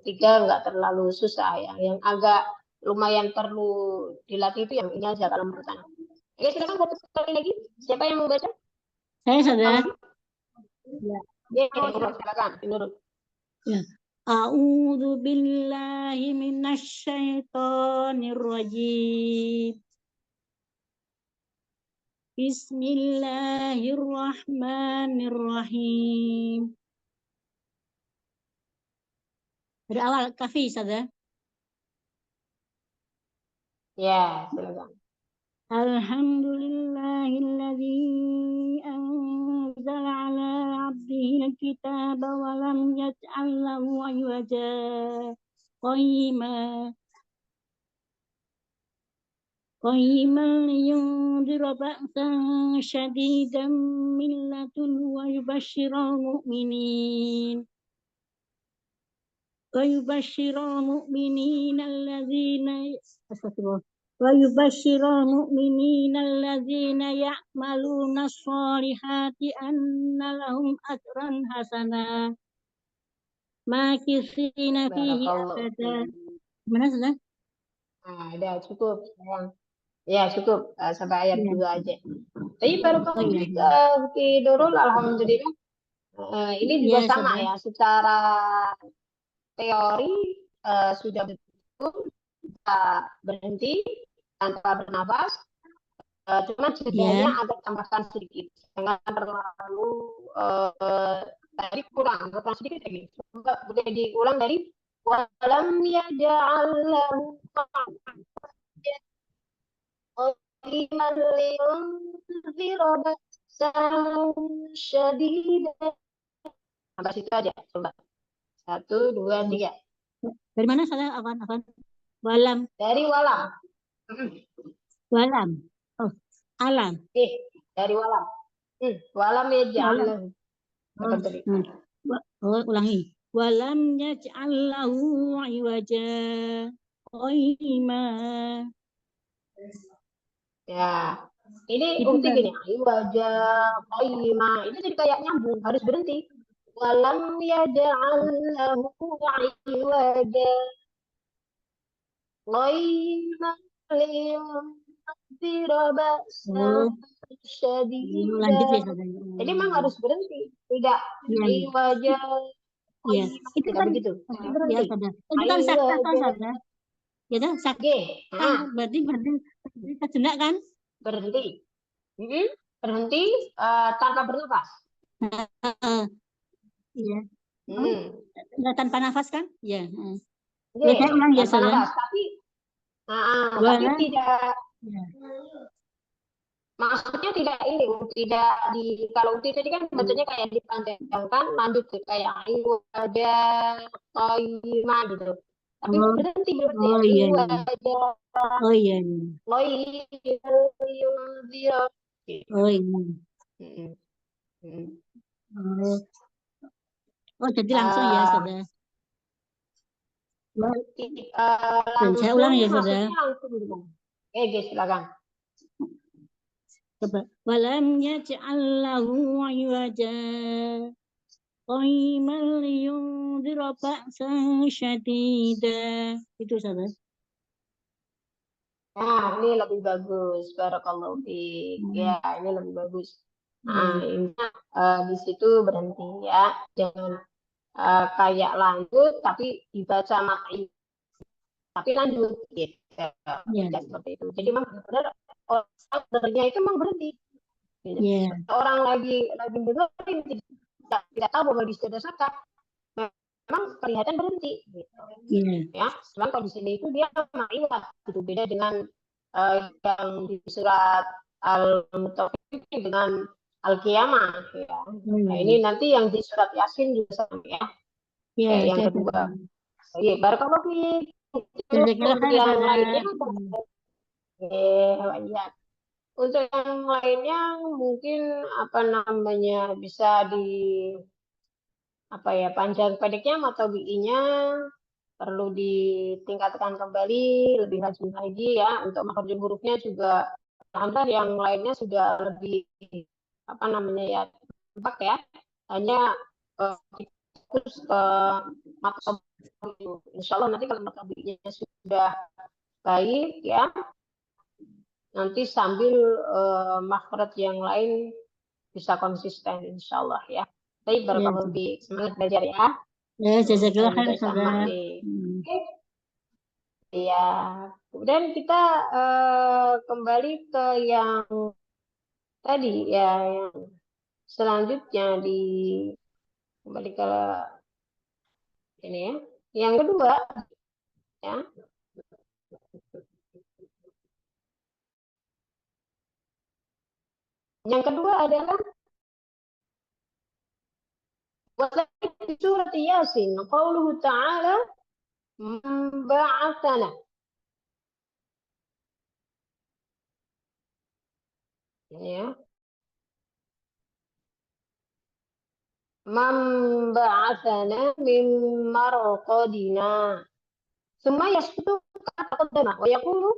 [SPEAKER 2] 3 nggak terlalu susah ya. Yang agak lumayan perlu dilatih itu yang ini aja kalau menurut saya. Oke, silakan satu sekali lagi. Siapa yang mau baca?
[SPEAKER 5] Saya Ustazah.
[SPEAKER 2] Ya, silakan. Menurut.
[SPEAKER 5] Ya. A'udzu billahi minasyaitonir rajim. Bismillahirrahmanirrahim. Dari awal kafi Ustazah.
[SPEAKER 2] Ya, silakan.
[SPEAKER 5] Alhamdulillahilladzi anzala ala 'abdihi al-kitaba wa lam yaj'al lahu 'iwaja qayyiman liyundhira ba'san syadidan min ladunhu wa yubashshiral mu'minin alladzina ya'maluna sholihati anna lahum ajran hasana makithina fihi abada. Gimana Ustazah?
[SPEAKER 2] Udah cukup sayang. Ya cukup sampai ayat 2 aja. Tapi baru kamu Ukti Nurul alhamdulillah ini juga sama ya secara teori sudah betul berhenti tanpa bernafas. Cuma jedanya agak tambahkan sedikit, jangan terlalu tadi kurang sedikit lagi. Coba boleh diulang dari walam yaj'al lahu qayiman liyunzira ba'san syadidan. Sampai situ aja, coba. 1, 2, 3.
[SPEAKER 5] Dari mana saya afan? Walam,
[SPEAKER 2] Dari walam.
[SPEAKER 5] walam. Oh, alam.
[SPEAKER 2] Dari walam. Walam yaj'al
[SPEAKER 5] Walam.
[SPEAKER 2] lahu.
[SPEAKER 5] Oh, ulangi. Walam yaj'al lahu iwaja qayyima.
[SPEAKER 2] Ya, ini
[SPEAKER 5] Itu
[SPEAKER 2] ukti
[SPEAKER 5] kan.
[SPEAKER 2] gini, wajah qayyima. Itu jadi kayak nyambung, harus berhenti. Walam yaj'al lahu iwaja qayyima liyunzira
[SPEAKER 5] Oh,
[SPEAKER 2] ba'san
[SPEAKER 5] lanjut ya
[SPEAKER 2] syadidan.
[SPEAKER 5] saudara.
[SPEAKER 2] Jadi memang harus berhenti, tidak
[SPEAKER 5] Iya,
[SPEAKER 2] iwaja
[SPEAKER 5] iya.
[SPEAKER 2] qayyima,
[SPEAKER 5] Itu
[SPEAKER 2] tidak
[SPEAKER 5] kan,
[SPEAKER 2] begitu. Jadi
[SPEAKER 5] ya
[SPEAKER 2] berhenti.
[SPEAKER 5] saudara. Itu kan sakta kan
[SPEAKER 2] Iwaja.
[SPEAKER 5] saudara. Ya kan sakta
[SPEAKER 2] Oke,
[SPEAKER 5] berarti sejenak kan?
[SPEAKER 2] berhenti. Berhenti tanpa bernafas.
[SPEAKER 5] Iya.
[SPEAKER 2] Hmm.
[SPEAKER 5] Tanpa nafas kan? Iya.
[SPEAKER 2] Oke,
[SPEAKER 5] Saya ulang ya
[SPEAKER 2] tanpa
[SPEAKER 5] saudara.
[SPEAKER 2] nafas, tapi
[SPEAKER 5] Walam.
[SPEAKER 2] tidak,
[SPEAKER 5] Ya.
[SPEAKER 2] maksudnya tidak ini, tidak di, kalau ukti tadi kan bacanya kayak dipanjangkan, lanjut ke kayak ada qayyimah gitu. Tapi
[SPEAKER 5] Oh,
[SPEAKER 2] berhenti
[SPEAKER 5] oh iya, iya.
[SPEAKER 2] ada
[SPEAKER 5] Oh iya, iya.
[SPEAKER 2] yunzira.
[SPEAKER 5] Oh iya. Oh, oh jadi langsung ya saudara. Dan saya ulang ya saudara.
[SPEAKER 2] Maksudnya langsung gitu. Silakan.
[SPEAKER 5] Coba. Walam yaj'al lahu iwaja qayyiman liyunzira ba'san syadida. Itu saudara.
[SPEAKER 2] Nah, ini lebih bagus. Barakallahu fiik. Ya, ini lebih bagus. Nah, ini di situ berhenti ya. Jangan kayak lanjut tapi dibaca makai. Tapi lanjut gitu. Ya, seperti itu. Jadi memang benar orangnya itu memang berhenti.
[SPEAKER 5] Yeah.
[SPEAKER 2] Orang lagi dengar tidak tahu bahwa di situ ada sakta. Memang kelihatan berhenti gitu. Ya, cuman kalau di sini itu dia ma'ilah gitu, beda dengan yang di surat Al-Mutaffifin dengan Al-Qiyamah ya. Nah, ini nanti yang di surat Yasin juga sama ya. Yang kedua. Iya, barakallahu fiik. Yang lainnya untuk yang lainnya mungkin bisa di panjang pendeknya atau BI-nya perlu ditingkatkan kembali, lebih rajin lagi ya. Untuk makhraj hurufnya juga alhamdulillah yang lainnya sudah lebih tempat ya. Hanya fokus ke mata. Insya Allah nanti kalau mata BI-nya sudah baik ya, nanti sambil makhraj yang lain bisa konsisten insya Allah ya. Baik, barakallahu fiik. Semangat belajar ya.
[SPEAKER 5] Ya, jazakallah khair saudara.
[SPEAKER 2] Iya. Kemudian kita kembali ke yang tadi ya, yang selanjutnya kembali ke ini ya. Yang kedua ya. Yang kedua adalah di surat Yasin, qauluhu ta'ala ba'atsana. Ya. Man ba'atsana min marqadina. Semua yaskutu kata qaddama wa yaqulu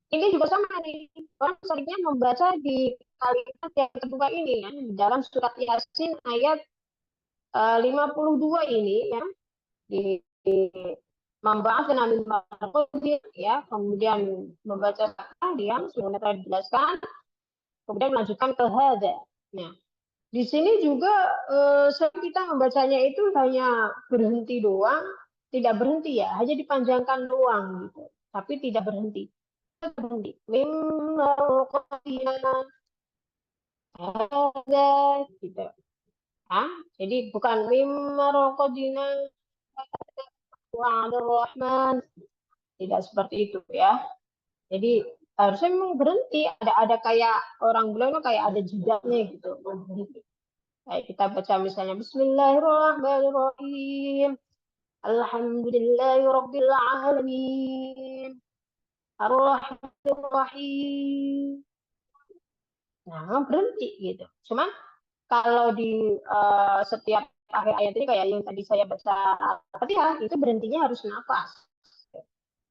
[SPEAKER 2] ini juga sama nih, orang seringnya membaca di kalimat yang kedua ini ya, dalam surat Yasin ayat 52 ini ya, di membahasnya min marqadin ya, kemudian membaca dia sudah tadi dijelaskan, kemudian melanjutkan ke hadza. Nah, di sini juga kita membacanya itu hanya berhenti doang, tidak berhenti ya, hanya dipanjangkan doang gitu, tapi tidak berhenti. Gitu. Jadi bukan mimma rokodina wa'adur rahman. Tidak seperti itu ya. Jadi harusnya memang berhenti. Ada kayak orang bilang kayak ada jedanya gitu. Berhenti. Kayak kita baca misalnya Bismillahirrahmanirrahim. Alhamdulillahirabbil alamin. Ar-Rahmanir-Rahim. Nah, berhenti gitu. Cuman kalau di setiap akhir ayat ini kayak yang tadi saya baca Al-Fatihah, itu berhentinya harus nafas.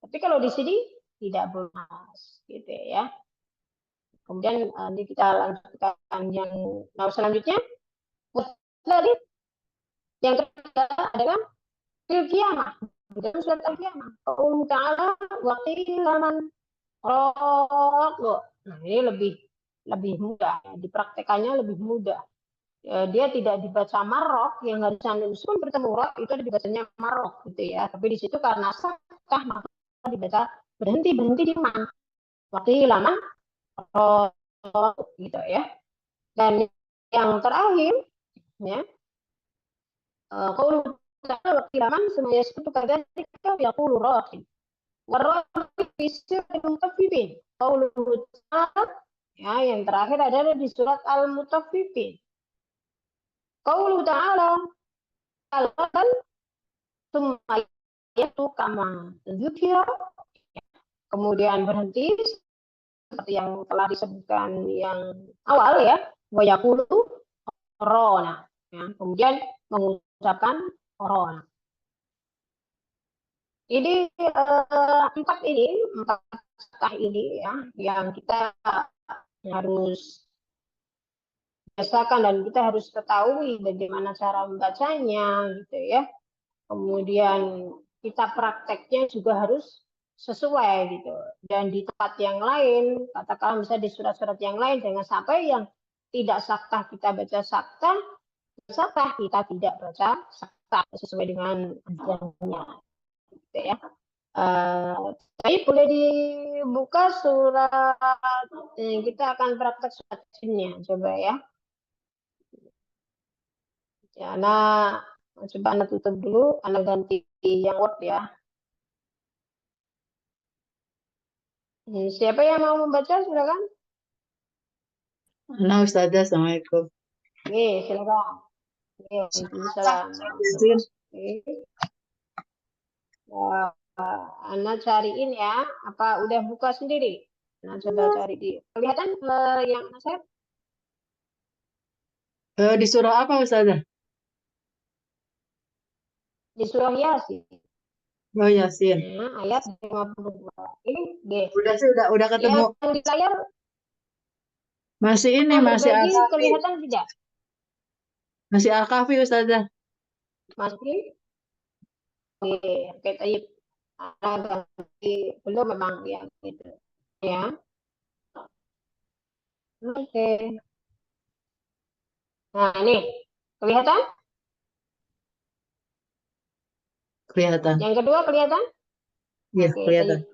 [SPEAKER 2] Tapi kalau di sini tidak boleh nafas, gitu ya. Kemudian nanti kita lanjutkan yang selanjutnya. Tadi yang ketiga adalah fil qiyamah. Dalam surat Al-Qiyamah. Allah Ta'ala waqilaman roh. Nah, ini lebih mudah. Dipraktekannya lebih mudah. Dia tidak dibaca marok, yang harusnya pun bertemu roh, itu dibacanya marok gitu ya. Tapi di situ karena sakah maka dibaca berhenti di mana? Waqilaman roh gitu ya. Dan yang terakhir ya, qaulu ta'ala waqilaman semuanya itu kadzalika yaqulu rahim. Warahim fisir mutaffifin. Qaulu ta'ala ya, yang terakhir adalah di surat Al-Mutaffifin. Qaulu ta'ala al-qal summa yatu kama dzikra. Kemudian berhenti seperti yang telah disebutkan yang awal ya, wa yaqulu corona ya. Kemudian mengucapkan corona. Ini empat kata ini ya yang kita harus biasakan dan kita harus ketahui bagaimana cara membacanya gitu ya. Kemudian kita prakteknya juga harus sesuai gitu. Dan di tempat yang lain, katakanlah misalnya di surat-surat yang lain, jangan sampai yang tidak saktah kita baca saktah kita tidak baca saktah sesuai dengan ajarannya. Gitu ya. Tapi boleh dibuka surat, kita akan praktek surat ini coba ya. Ya, coba Anda tutup dulu, Anda ganti yang Word ya. Siapa yang mau membaca, silakan.
[SPEAKER 6] Nah, Ustazah, Assalamualaikum.
[SPEAKER 2] Nih, silakan. Waalaikumsalam. Anda cariin ya, apa udah buka sendiri? Nah, coba cari di. Kelihatan yang saya?
[SPEAKER 6] Di surah apa, Ustazah?
[SPEAKER 2] Di surah Yasin.
[SPEAKER 6] Oh, Yasin.
[SPEAKER 2] Nah, ayat 52. Ini D.
[SPEAKER 6] Udah sih, udah ketemu.
[SPEAKER 2] Yang di layar
[SPEAKER 6] Masih ini, masih
[SPEAKER 2] berbagi
[SPEAKER 6] Al-Kahfi.
[SPEAKER 2] kelihatan tidak?
[SPEAKER 6] Masih Al-Kahfi, Ustazah.
[SPEAKER 2] Masih? Oke, tadi belum memang ya gitu. Ya. Oke. Nah, ini kelihatan?
[SPEAKER 6] Kelihatan.
[SPEAKER 2] Yang kedua kelihatan?
[SPEAKER 6] Iya,
[SPEAKER 2] Oke,
[SPEAKER 6] kelihatan.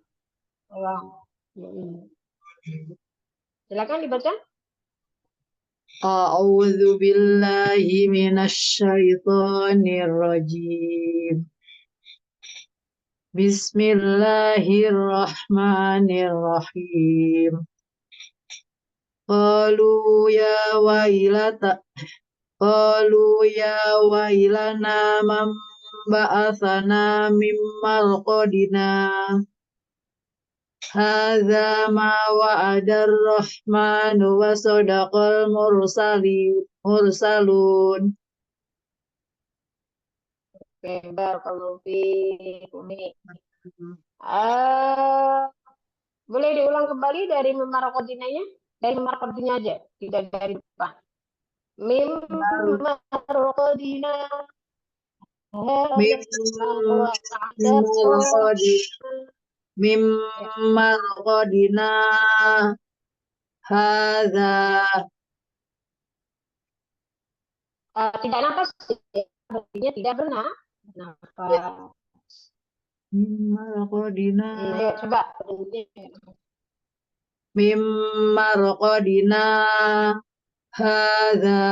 [SPEAKER 2] Silakan dibaca.
[SPEAKER 6] A'udzu billahi minasyaitonir rajim. Bismillahirrahmanirrahim. Qalu ya wailana man ba'atsana min marqadina. Hadza ma wa'adar rahmanu wa sadaqal mursalun.
[SPEAKER 2] Oke, barakallahu fiikum. Boleh diulang kembali dari memarqadinanya? Dari memarqadina aja, tidak dari depan. Mim marqadina.
[SPEAKER 6] Mimma qadina hadza.
[SPEAKER 2] Tidak nafas, artinya tidak benar. Nafas.
[SPEAKER 6] Mimma qadina.
[SPEAKER 2] Ayo coba.
[SPEAKER 6] Mimma qadina hadza.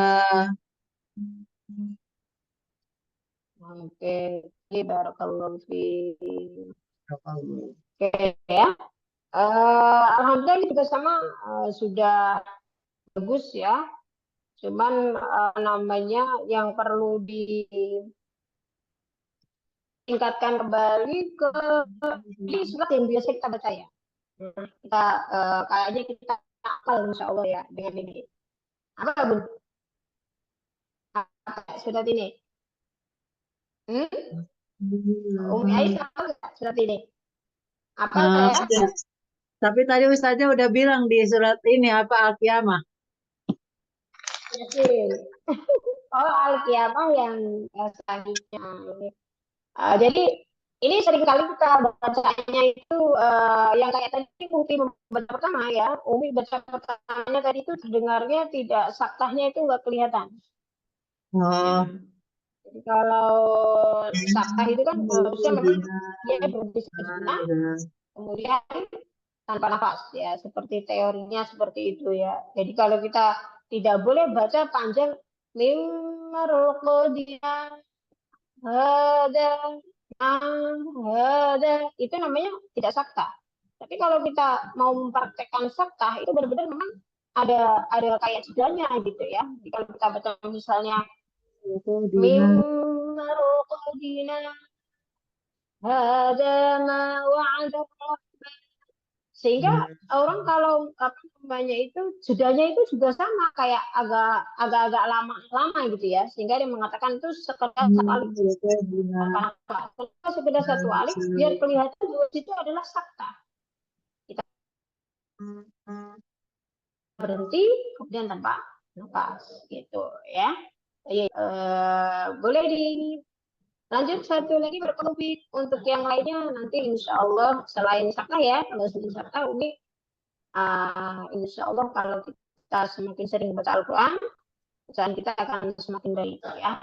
[SPEAKER 2] Oke, Barakallahu fiik. Oke ya. Alhamdulillah ini juga sama sudah bagus ya. Cuman namanya yang perlu ditingkatkan kembali ke ini surat yang biasa kita baca ya. Kita kayaknya kita hafal insya Allah ya dengan ini. Apa Bun? Apa surat ini? Umi Ais apa nggak surat ini? Apa ya?
[SPEAKER 6] Sudah. Tapi tadi Ustazah udah bilang di surat ini apa Al-Qiyamah.
[SPEAKER 2] Yasin. Oh, Al-Qiyamah yang selanjutnya. Jadi ini sering kali kita bacanya itu yang kayak tadi Umi baca pertama ya. Umi baca pertamanya tadi itu terdengarnya tidak saktahnya itu nggak kelihatan.
[SPEAKER 6] Oh.
[SPEAKER 2] Jadi kalau saktah itu kan harusnya memang dia berhenti sejenak, kemudian tanpa nafas ya, seperti teorinya seperti itu ya. Jadi kalau kita tidak boleh baca panjang mimmarqodina ada itu namanya tidak sakta. Tapi kalau kita mau mempraktekkan sakta itu benar-benar memang ada kayak jedanya gitu ya. Jadi kalau kita baca misalnya mimmarqodina hada ma wa'ada sehingga orang kalau apa namanya itu jedanya itu juga sama kayak agak lama gitu ya, sehingga dia mengatakan itu sekedar satu alif sekedar satu alif biar kelihatan bahwa itu adalah sakta. Kita berhenti kemudian tanpa nafas gitu ya. Jadi, boleh lanjut satu lagi berkebut untuk yang lainnya nanti insya Allah selain sakta ya, kalau selain sakta Umi insya Allah kalau kita semakin sering baca Al-Quran, bacaan kita akan semakin baik ya.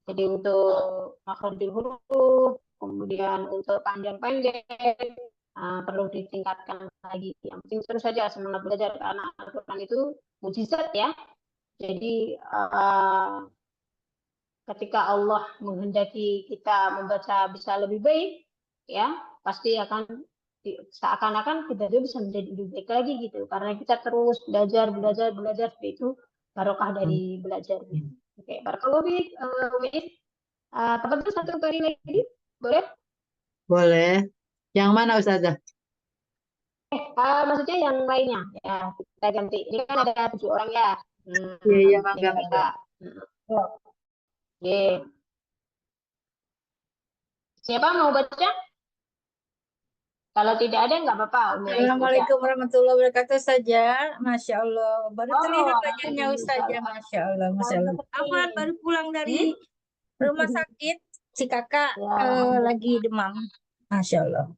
[SPEAKER 2] Jadi untuk makhrajul huruf, kemudian untuk panjang-pendek perlu ditingkatkan lagi. Yang penting terus saja semangat belajar karena Al-Quran itu mujizat ya. Jadi ketika Allah menghendaki kita membaca bisa lebih baik, ya pasti akan seakan-akan kita bisa menjadi lebih baik lagi gitu. Karena kita terus belajar itu barokah dari belajar. Oke, barakallahu fiik. Teman-teman satu kali lagi, boleh?
[SPEAKER 6] Boleh. Yang mana Ustazah?
[SPEAKER 2] Maksudnya yang lainnya ya kita ganti. Ini kan ada 7 orang ya.
[SPEAKER 6] Iya, mangga.
[SPEAKER 2] Oke. Siapa mau baca? Kalau tidak ada nggak apa-apa.
[SPEAKER 7] Assalamualaikum warahmatullahi wabarakatuh saja. Masya Allah. Baru terlihat wajahnya Ustazah. Masya Allah. Masya Allah. Afwan baru pulang dari rumah sakit. Si kakak lagi demam. Masya Allah.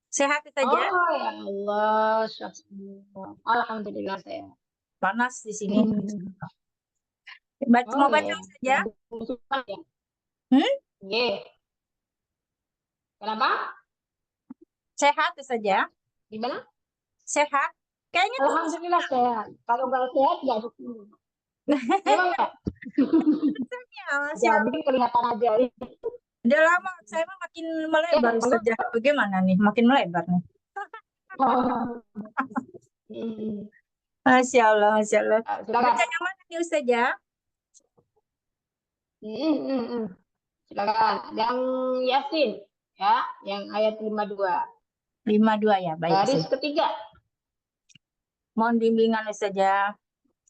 [SPEAKER 7] Sehat saja.
[SPEAKER 2] Oh ya Allah. Alhamdulillah sehat.
[SPEAKER 7] Panas di sini. Mau baca saja?
[SPEAKER 2] Kenapa?
[SPEAKER 7] Sehat saja.
[SPEAKER 2] Gimana?
[SPEAKER 7] Sehat. Kayaknya
[SPEAKER 2] alhamdulillah sehat. Kalau nggak sehat nggak begini. Memang nggak? Jadi kelihatan aja.
[SPEAKER 7] Udah lama saya mah makin melebar saja. Bagaimana nih? Makin melebar nih. Masya Allah, Masya Allah. Baca yang mana nih Ustazah?
[SPEAKER 2] Silakan. Yang Yasin ya, yang ayat 52.
[SPEAKER 7] 52 ya, baik.
[SPEAKER 2] Baris ketiga.
[SPEAKER 7] Mohon bimbingan Ustazah.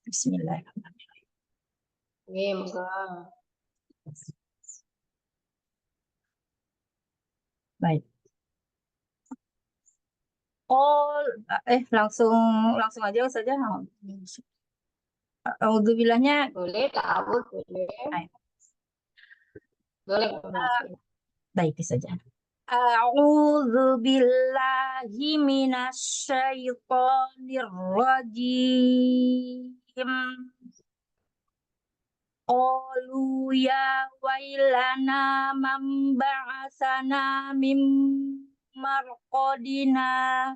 [SPEAKER 7] Bismillahirrahmanirrahim.
[SPEAKER 2] Moga.
[SPEAKER 7] Baik. Langsung aja Ustazah. Audzubillahnya
[SPEAKER 2] boleh, ta'awudz boleh. Boleh.
[SPEAKER 7] Baik saja. A'udzubillahi minasyaitonir rajim. Qalu ya wailana man ba'atsana min marqadina.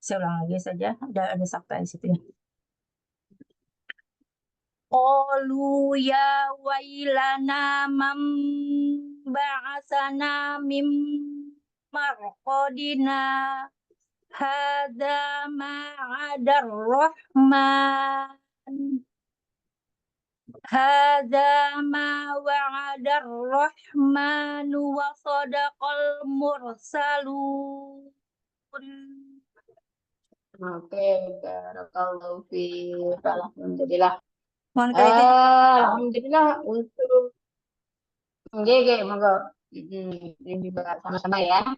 [SPEAKER 7] Saya ulang lagi saja, ada sakta di situ ya. qalu ya wailana man ba'asana mim marqadina hadza ma'adar rahman hadza ma wa'adar rahmanu wa sadaqal mursalun.
[SPEAKER 2] Oke, barakallahu fiik. Alhamdulillah.
[SPEAKER 7] Mohon kredit.
[SPEAKER 2] Alhamdulillah untuk nggih, monggo. Ini juga sama-sama ya.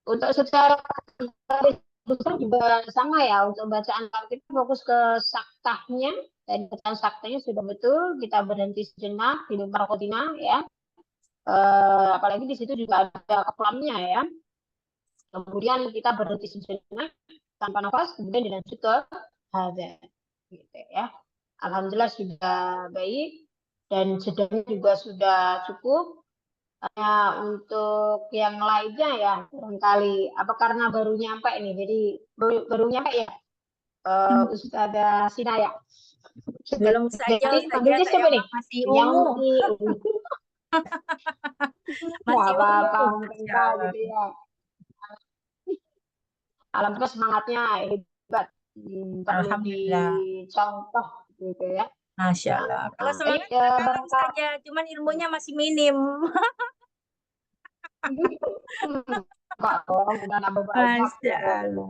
[SPEAKER 2] Untuk secara garis besar juga sama ya. Untuk bacaan kita fokus ke saktahnya. Dan bacaan saktahnya sudah betul. Kita berhenti sejenak di marqadina ya. Apalagi di situ juga ada keplamnya ya. Kemudian kita berhenti sejenak tanpa nafas, kemudian dilanjut ke hadza, gitu ya. Alhamdulillah sudah baik dan jedanya juga sudah cukup. Hanya untuk yang lainnya ya barangkali apa karena baru nyampe nih, jadi baru nyampe ya Ustazah Sinaya.
[SPEAKER 7] Belum saja
[SPEAKER 2] Jadi
[SPEAKER 7] Ustazah,
[SPEAKER 2] panggilnya
[SPEAKER 7] saya
[SPEAKER 2] siapa nih?
[SPEAKER 7] masih
[SPEAKER 2] Yang
[SPEAKER 7] ungu.
[SPEAKER 2] Nggak
[SPEAKER 7] Masih
[SPEAKER 2] apa-apa
[SPEAKER 7] ungu.
[SPEAKER 2] mungkin
[SPEAKER 7] Masya Allah.
[SPEAKER 2] gitu ya. Alhamdulillah semangatnya hebat, perlu
[SPEAKER 7] Alhamdulillah.
[SPEAKER 2] dicontoh gitu ya.
[SPEAKER 7] Masya Allah. Kalau
[SPEAKER 2] Nah,
[SPEAKER 7] semangat
[SPEAKER 2] ya,
[SPEAKER 7] kalah
[SPEAKER 2] barangkali
[SPEAKER 7] saja, cuman ilmunya masih minim.
[SPEAKER 2] Kak, orang udah nambah banyak.
[SPEAKER 7] Masya Allah.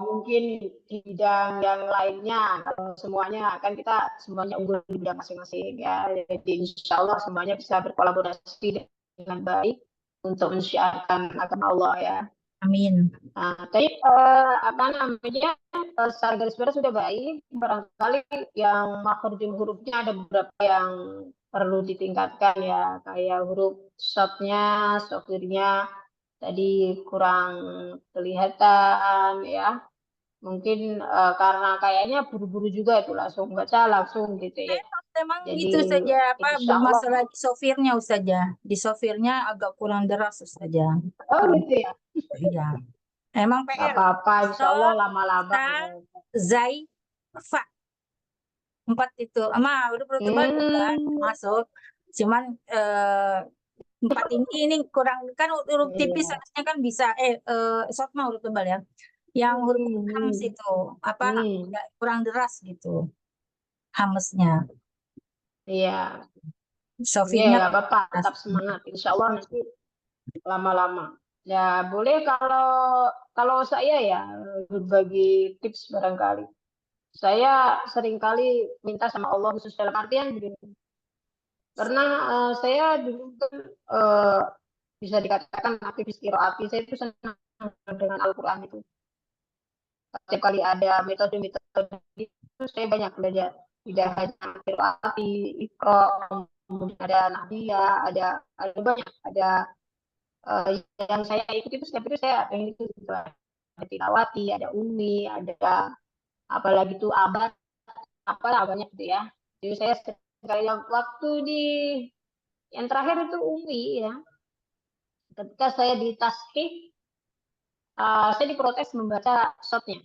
[SPEAKER 2] Mungkin di bidang yang lainnya, kalau semuanya kan kita semuanya unggul di bidang masing-masing ya. Jadi insya Allah semuanya bisa berkolaborasi dengan baik untuk mensyiarkan agama Allah ya.
[SPEAKER 7] Amin.
[SPEAKER 2] Nah, tapi apa namanya secara garis besar sudah baik. Barangkali yang makhrajul hurufnya ada beberapa yang perlu ditingkatkan ya, kayak huruf shotnya, sofirnya tadi kurang kelihatan ya. Mungkin karena kayaknya buru-buru juga itu langsung baca langsung gitu ya.
[SPEAKER 7] Memang
[SPEAKER 2] Jadi
[SPEAKER 7] itu saja apa
[SPEAKER 2] insya Allah.
[SPEAKER 7] bermasalah di sofirnya Ustazah. Di sofirnya agak kurang deras Ustazah.
[SPEAKER 2] Oh gitu ya.
[SPEAKER 7] Iya. Emang
[SPEAKER 2] Nggak
[SPEAKER 7] PR.
[SPEAKER 2] apa-apa, insya Allah
[SPEAKER 7] Sod,
[SPEAKER 2] lama-lama.
[SPEAKER 7] sa, zai, fa. 4 itu. Udah perlu tebal kan masuk. Cuman 4 ini kurang kan huruf tipis harusnya kan bisa short mah huruf tebal ya. Yang huruf hams itu apa kurang deras gitu. Hamesnya.
[SPEAKER 2] Iya.
[SPEAKER 7] Sofinya
[SPEAKER 2] nggak apa-apa, tetap semangat. Insya Allah nanti lama-lama. Ya boleh kalau saya ya berbagi tips barangkali. Saya seringkali minta sama Allah khusus dalam artian begini. Karena saya dulu bisa dikatakan aktivis qiraat, saya itu senang dengan Al-Quran itu. Setiap kali ada metode-metode itu saya banyak belajar. Tidak hanya qiraat, Iqra, kemudian ada Nahdiyah, ada banyak, ada yang saya ikuti itu setiap itu saya pengen itu gitu. Ada Tilawati, ada Umi, ada apalagi tuh abad apalah banyak gitu ya. Jadi saya sekali waktu di yang terakhir itu Umi ya. Ketika saya di tasbih, saya diprotes membaca shotnya.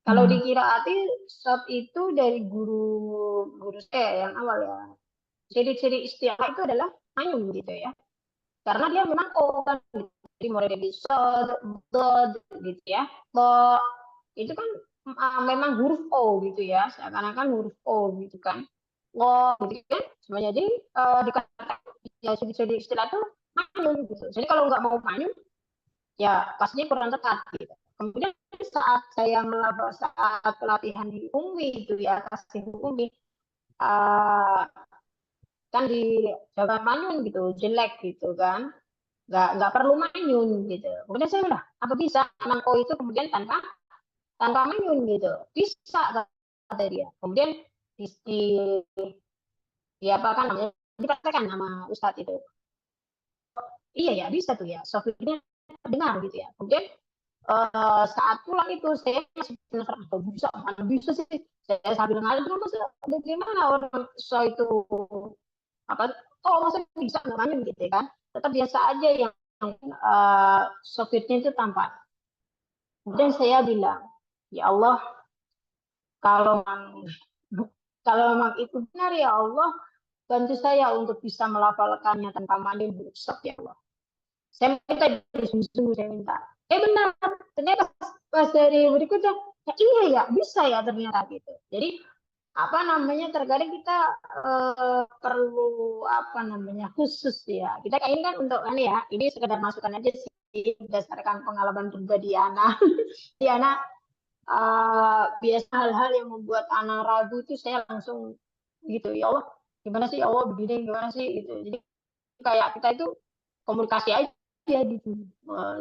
[SPEAKER 2] Kalau di qiraati shot itu dari guru saya yang awal ya. Ciri-ciri istialah itu adalah manyun gitu ya. Karena dia memang kan jadi mulai dari shot, dod gitu ya. Bo itu kan memang huruf O gitu ya, seakan-akan huruf O gitu kan. Gitu kan. Semuanya jadi dikatakan ya ciri-ciri istilah itu manyun gitu. Jadi kalau nggak mau manyun, ya pastinya kurang tepat gitu. Kemudian saat saya saat pelatihan di Umi itu ya, kasih Umi, kan di jaga manyun gitu, jelek gitu kan. Nggak perlu manyun gitu. Kemudian saya bilang, apa bisa emang O itu kemudian tanpa manyun gitu. Bisa kata dia. Kemudian apa kan namanya dipraktekkan sama Ustadz itu. Iya ya bisa tuh ya, software-nya dengar gitu ya. Kemudian saat pulang itu saya masih penasaran, bisa mana bisa sih. Saya sambil ngalir bagaimana orang so itu apa? Oh masa bisa namanya gitu kan? Tetap biasa aja yang software-nya itu tampak. Kemudian saya bilang, ya Allah, kalau kalau memang itu benar ya Allah, bantu saya untuk bisa melafalkannya tanpa mandi huruf sod ya Allah. Saya minta sungguh-sungguh, saya minta. Benar, ternyata pas dari berikutnya, ya iya ya, bisa ya ternyata gitu. Jadi apa namanya, terkadang kita perlu apa namanya khusus ya. Kita kayak ini kan untuk ini sekedar masukan aja sih berdasarkan pengalaman pribadi Ana. Di Ana biasa hal-hal yang membuat Ana ragu itu saya langsung gitu, ya Allah gimana sih, ya Allah begini gimana sih gitu. Jadi kayak kita itu komunikasi aja gitu.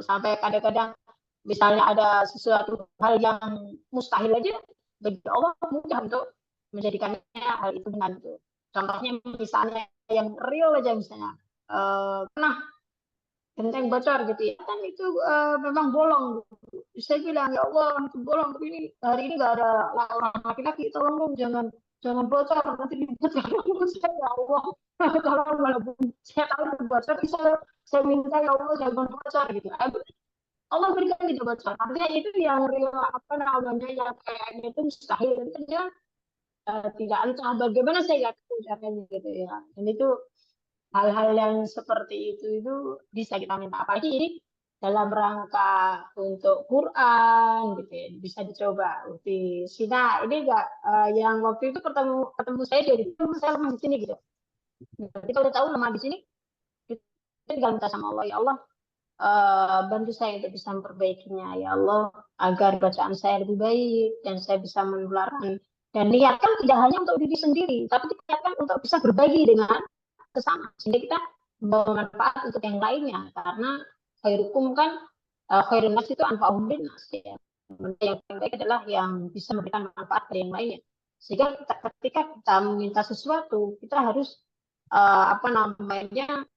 [SPEAKER 2] Sampai kadang-kadang misalnya ada sesuatu hal yang mustahil aja bagi Allah mudah untuk menjadikannya hal itu benar gitu. Contohnya misalnya yang real aja misalnya pernah genteng bocor gitu ya kan, itu memang bolong gitu. Saya bilang ya Allah itu bolong, tapi ini hari ini nggak ada orang laki-laki, tolong dong jangan bocor nanti dibuat. Saya ya Allah kalau walaupun saya tahu itu bocor, saya minta ya Allah jangan bocor gitu. Allah berikan tidak bocor. Artinya itu yang real apa namanya yang kayaknya itu mustahil, itu dia tidak entah bagaimana saya nggak tahu caranya gitu ya. Dan itu hal-hal yang seperti itu bisa kita minta. Apalagi ini dalam rangka untuk Quran gitu ya, bisa dicoba di Sina. Ini enggak yang waktu itu ketemu saya dari itu saya lemah di sini gitu. Kita udah tahu lemah di sini, kita tinggal minta sama Allah, ya Allah bantu saya untuk bisa memperbaikinya ya Allah, agar bacaan saya lebih baik dan saya bisa menularkan, dan niatkan tidak hanya untuk diri sendiri tapi niatkan untuk bisa berbagi dengan sesama sehingga kita membawa manfaat untuk yang lainnya, karena khairukum kan khairun nas itu anfa'uhum linnas ya. Yang baik adalah yang bisa memberikan manfaat pada yang lainnya, sehingga ketika kita meminta sesuatu kita harus apa namanya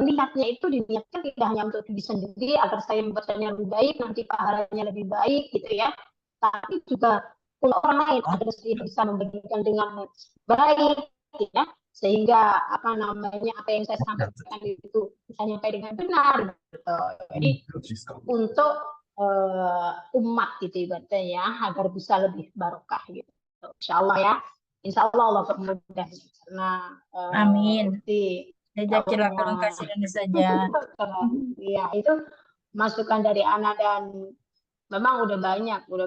[SPEAKER 2] niatnya itu diniatkan tidak hanya untuk diri sendiri agar saya membacanya lebih baik nanti pahalanya lebih baik gitu ya, tapi juga untuk orang lain agar saya bisa membagikan dengan baik ya, sehingga apa namanya apa yang saya sampaikan itu bisa nyampai dengan benar gitu. Jadi untuk umat gitu ibaratnya ya, agar bisa lebih barokah gitu. Insya Allah ya, Insya Allah Allah permudah karena
[SPEAKER 7] Amin.
[SPEAKER 2] di
[SPEAKER 7] Jazakillah khairan kasiran saja.
[SPEAKER 2] Iya, itu masukan dari Ana dan memang udah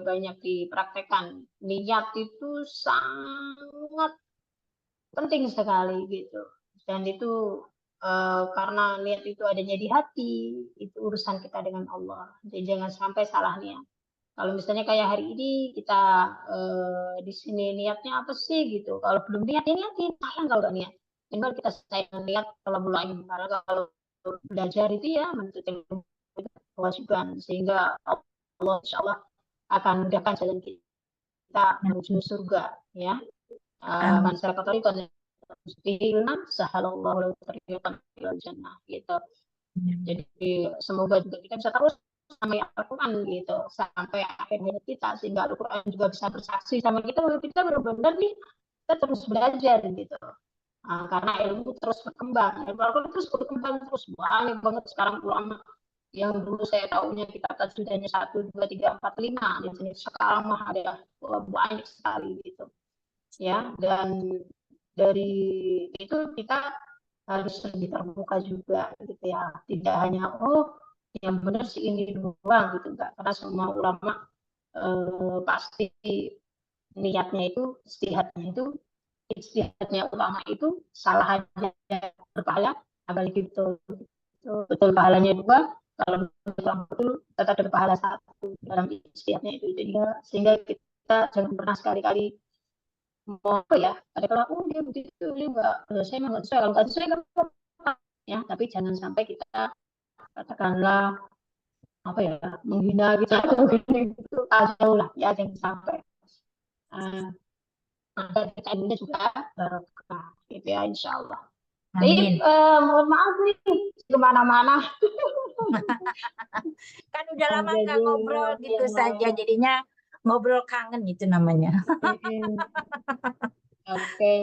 [SPEAKER 2] banyak dipraktekkan. Niat itu sangat penting sekali gitu. Dan itu karena niat itu adanya di hati, itu urusan kita dengan Allah. Jadi jangan sampai salah niat. Kalau misalnya kayak hari ini kita di sini niatnya apa sih gitu. Kalau belum niat, ya niatin. Sayang kalau nggak niat. Tinggal kita sayang niat kalau mulai. Karena kalau belajar itu ya menuntut ilmu itu kewajiban. Sehingga Allah insya Allah akan mudahkan jalan kita menuju surga. Ya. Masyarakat Torikon Mustilna sahalallahu tariqan ilal jannah gitu. Jadi semoga juga kita bisa terus sampai Al-Quran gitu sampai akhir hayat kita, sehingga Al-Quran juga bisa bersaksi sama kita bahwa kita benar-benar nih kita terus belajar gitu. Karena ilmu terus berkembang, ilmu Al-Quran terus berkembang terus, banyak banget sekarang ulama yang dulu saya tahunya kita tajwidnya 1, 2, 3, 4, 5 di sini, sekarang mah ada banyak sekali gitu ya. Dan dari itu kita harus lebih terbuka juga gitu ya, tidak hanya yang benar sih ini doang gitu, enggak, karena semua ulama pasti niatnya itu istihadnya ulama itu salah aja berpahala, apalagi betul pahalanya 2, kalau betul tetap berpahala 1 dalam istihadnya itu. Jadi sehingga kita jangan pernah sekali-kali mau ya ada kalau dia begitu dia enggak, saya nggak sesuai, kalau nggak sesuai ya, tapi jangan sampai kita katakanlah apa ya menghina gitu gitu jauh lah ya, jangan sampai agar kita ini juga barokah gitu ya insya Allah. Jadi mohon maaf nih kemana-mana.
[SPEAKER 7] Kan udah lama nggak ngobrol gitu saja, jadinya ngobrol kangen itu namanya.
[SPEAKER 2] Oke.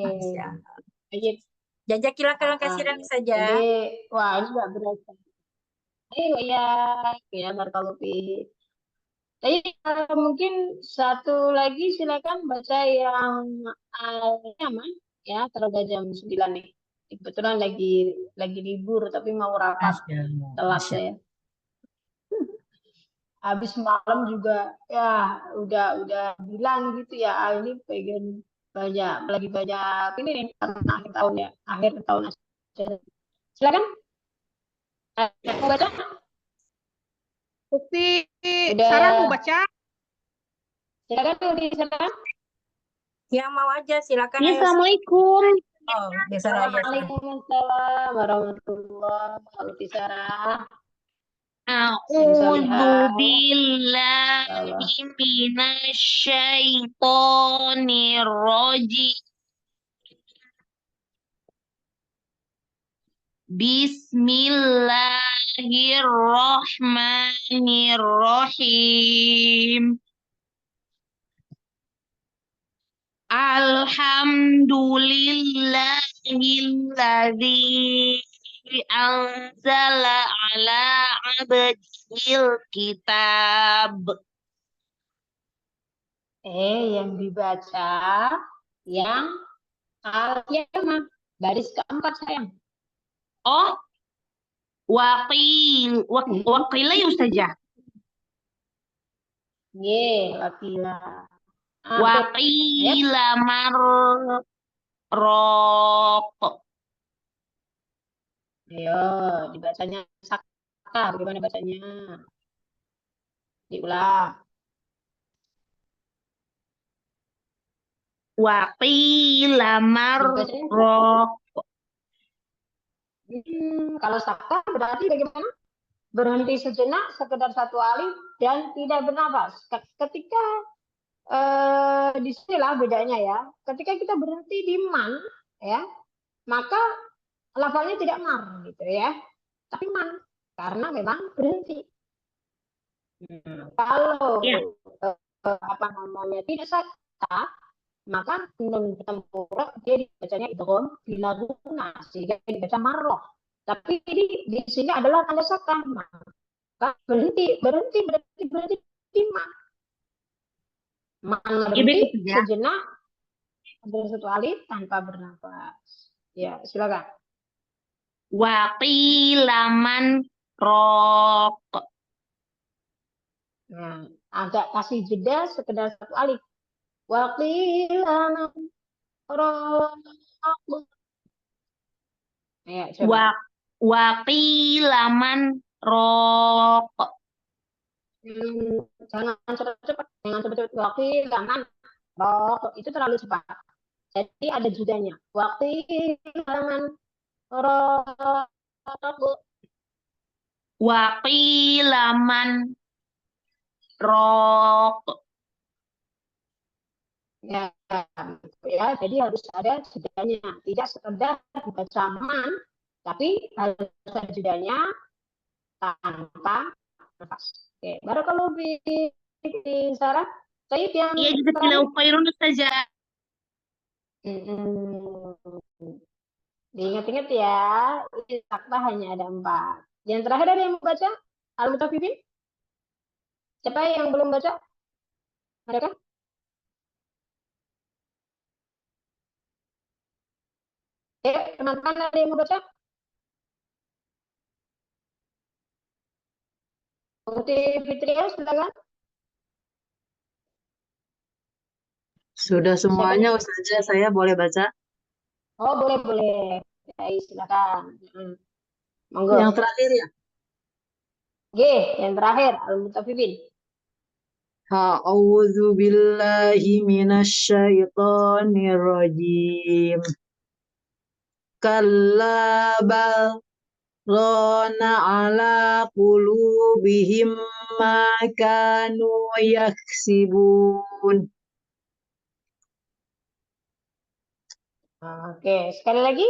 [SPEAKER 7] Jazakillah khairan kasiran saja.
[SPEAKER 2] Jadi wah ini nggak berasa. Iya, ya barakallahu fiik. Tapi mungkin satu lagi silakan baca yang Al-Yaman ya, terbit jam 9 nih. Kebetulan lagi libur tapi mau rapat
[SPEAKER 6] Masya Allah.
[SPEAKER 2] telat
[SPEAKER 6] Masya
[SPEAKER 2] saya. Habis malam juga ya udah bilang gitu ya, ini pengen lagi banyak ini nih karena akhir tahun ya, akhir tahun aja. Silakan. Mau baca?
[SPEAKER 1] Ukti Sarah mau
[SPEAKER 2] Udah.
[SPEAKER 1] baca?
[SPEAKER 2] Silakan tuh di sana.
[SPEAKER 7] Yang mau aja silakan.
[SPEAKER 5] Ya,
[SPEAKER 7] Ayo.
[SPEAKER 5] Assalamualaikum.
[SPEAKER 7] Oh, Desa Raya.
[SPEAKER 2] Waalaikumsalam warahmatullahi wabarakatuh.
[SPEAKER 5] A'udzu
[SPEAKER 2] Solihah.
[SPEAKER 5] billahi minasyaitonir rajim. Bismillahirrahmanirrahim. Alhamdulillahilladzi anzala ala abdil kitab.
[SPEAKER 2] Yang dibaca yang Al-Qiyamah baris keempat sayang.
[SPEAKER 5] Oh, waqila ya Ustazah.
[SPEAKER 2] Wakila.
[SPEAKER 5] Waqila marraq.
[SPEAKER 2] Ayo, dibacanya sakta. Bagaimana bacanya? Diulang.
[SPEAKER 5] Waqila
[SPEAKER 2] Dibacanya
[SPEAKER 5] marraq.
[SPEAKER 2] kalau sakta berarti bagaimana? Berhenti sejenak, sekedar satu alif dan tidak bernafas. Ketika di sinilah bedanya ya. Ketika kita berhenti di man, ya, maka lafalnya tidak mar gitu ya, tapi man karena memang berhenti. Kalau
[SPEAKER 5] Ya.
[SPEAKER 2] tidak sakta, maka nun bertempuruk dia dibacanya idgham bila guna sehingga dibaca marroh. Tapi di sini adalah tanda sakta, maka berhenti di man. Man berhenti sejenak dari satu alif tanpa bernafas. Ya, silakan.
[SPEAKER 5] Waqila marraq.
[SPEAKER 2] Nah, agak kasih jeda sekedar satu alif. Waqila marraq. Ya, coba.
[SPEAKER 5] Waqila marraq.
[SPEAKER 2] Jangan cepat-cepat, waqila marraq itu terlalu cepat. Jadi ada jedanya. Waqila marraq.
[SPEAKER 5] Waqila marraq.
[SPEAKER 2] Ya, jadi harus ada jedanya, tidak sekedar dibaca man, tapi harus ada jedanya tanpa nafas. Oke, barakallahu fi Sarah. Saya yang
[SPEAKER 5] Iya, jazakallahu khairan Ustazah.
[SPEAKER 2] Diingat-ingat ya, ini fakta hanya ada 4. Yang terakhir ada yang membaca Al-Mutaffifin? Siapa yang belum baca? Ada kan? Teman-teman ada yang membaca? Ukti Fitria, silakan.
[SPEAKER 6] Sudah semuanya Ustazah, saya boleh baca?
[SPEAKER 2] Oh, boleh. Ya, silakan. Monggo.
[SPEAKER 6] Yang terakhir ya?
[SPEAKER 2] Yang terakhir Al-Mutaffifin.
[SPEAKER 6] A'udzu billahi minasyaitonir rajim. Kalla bal rana ala qulubihim ma kanu yaksibun.
[SPEAKER 2] Oke, sekali lagi.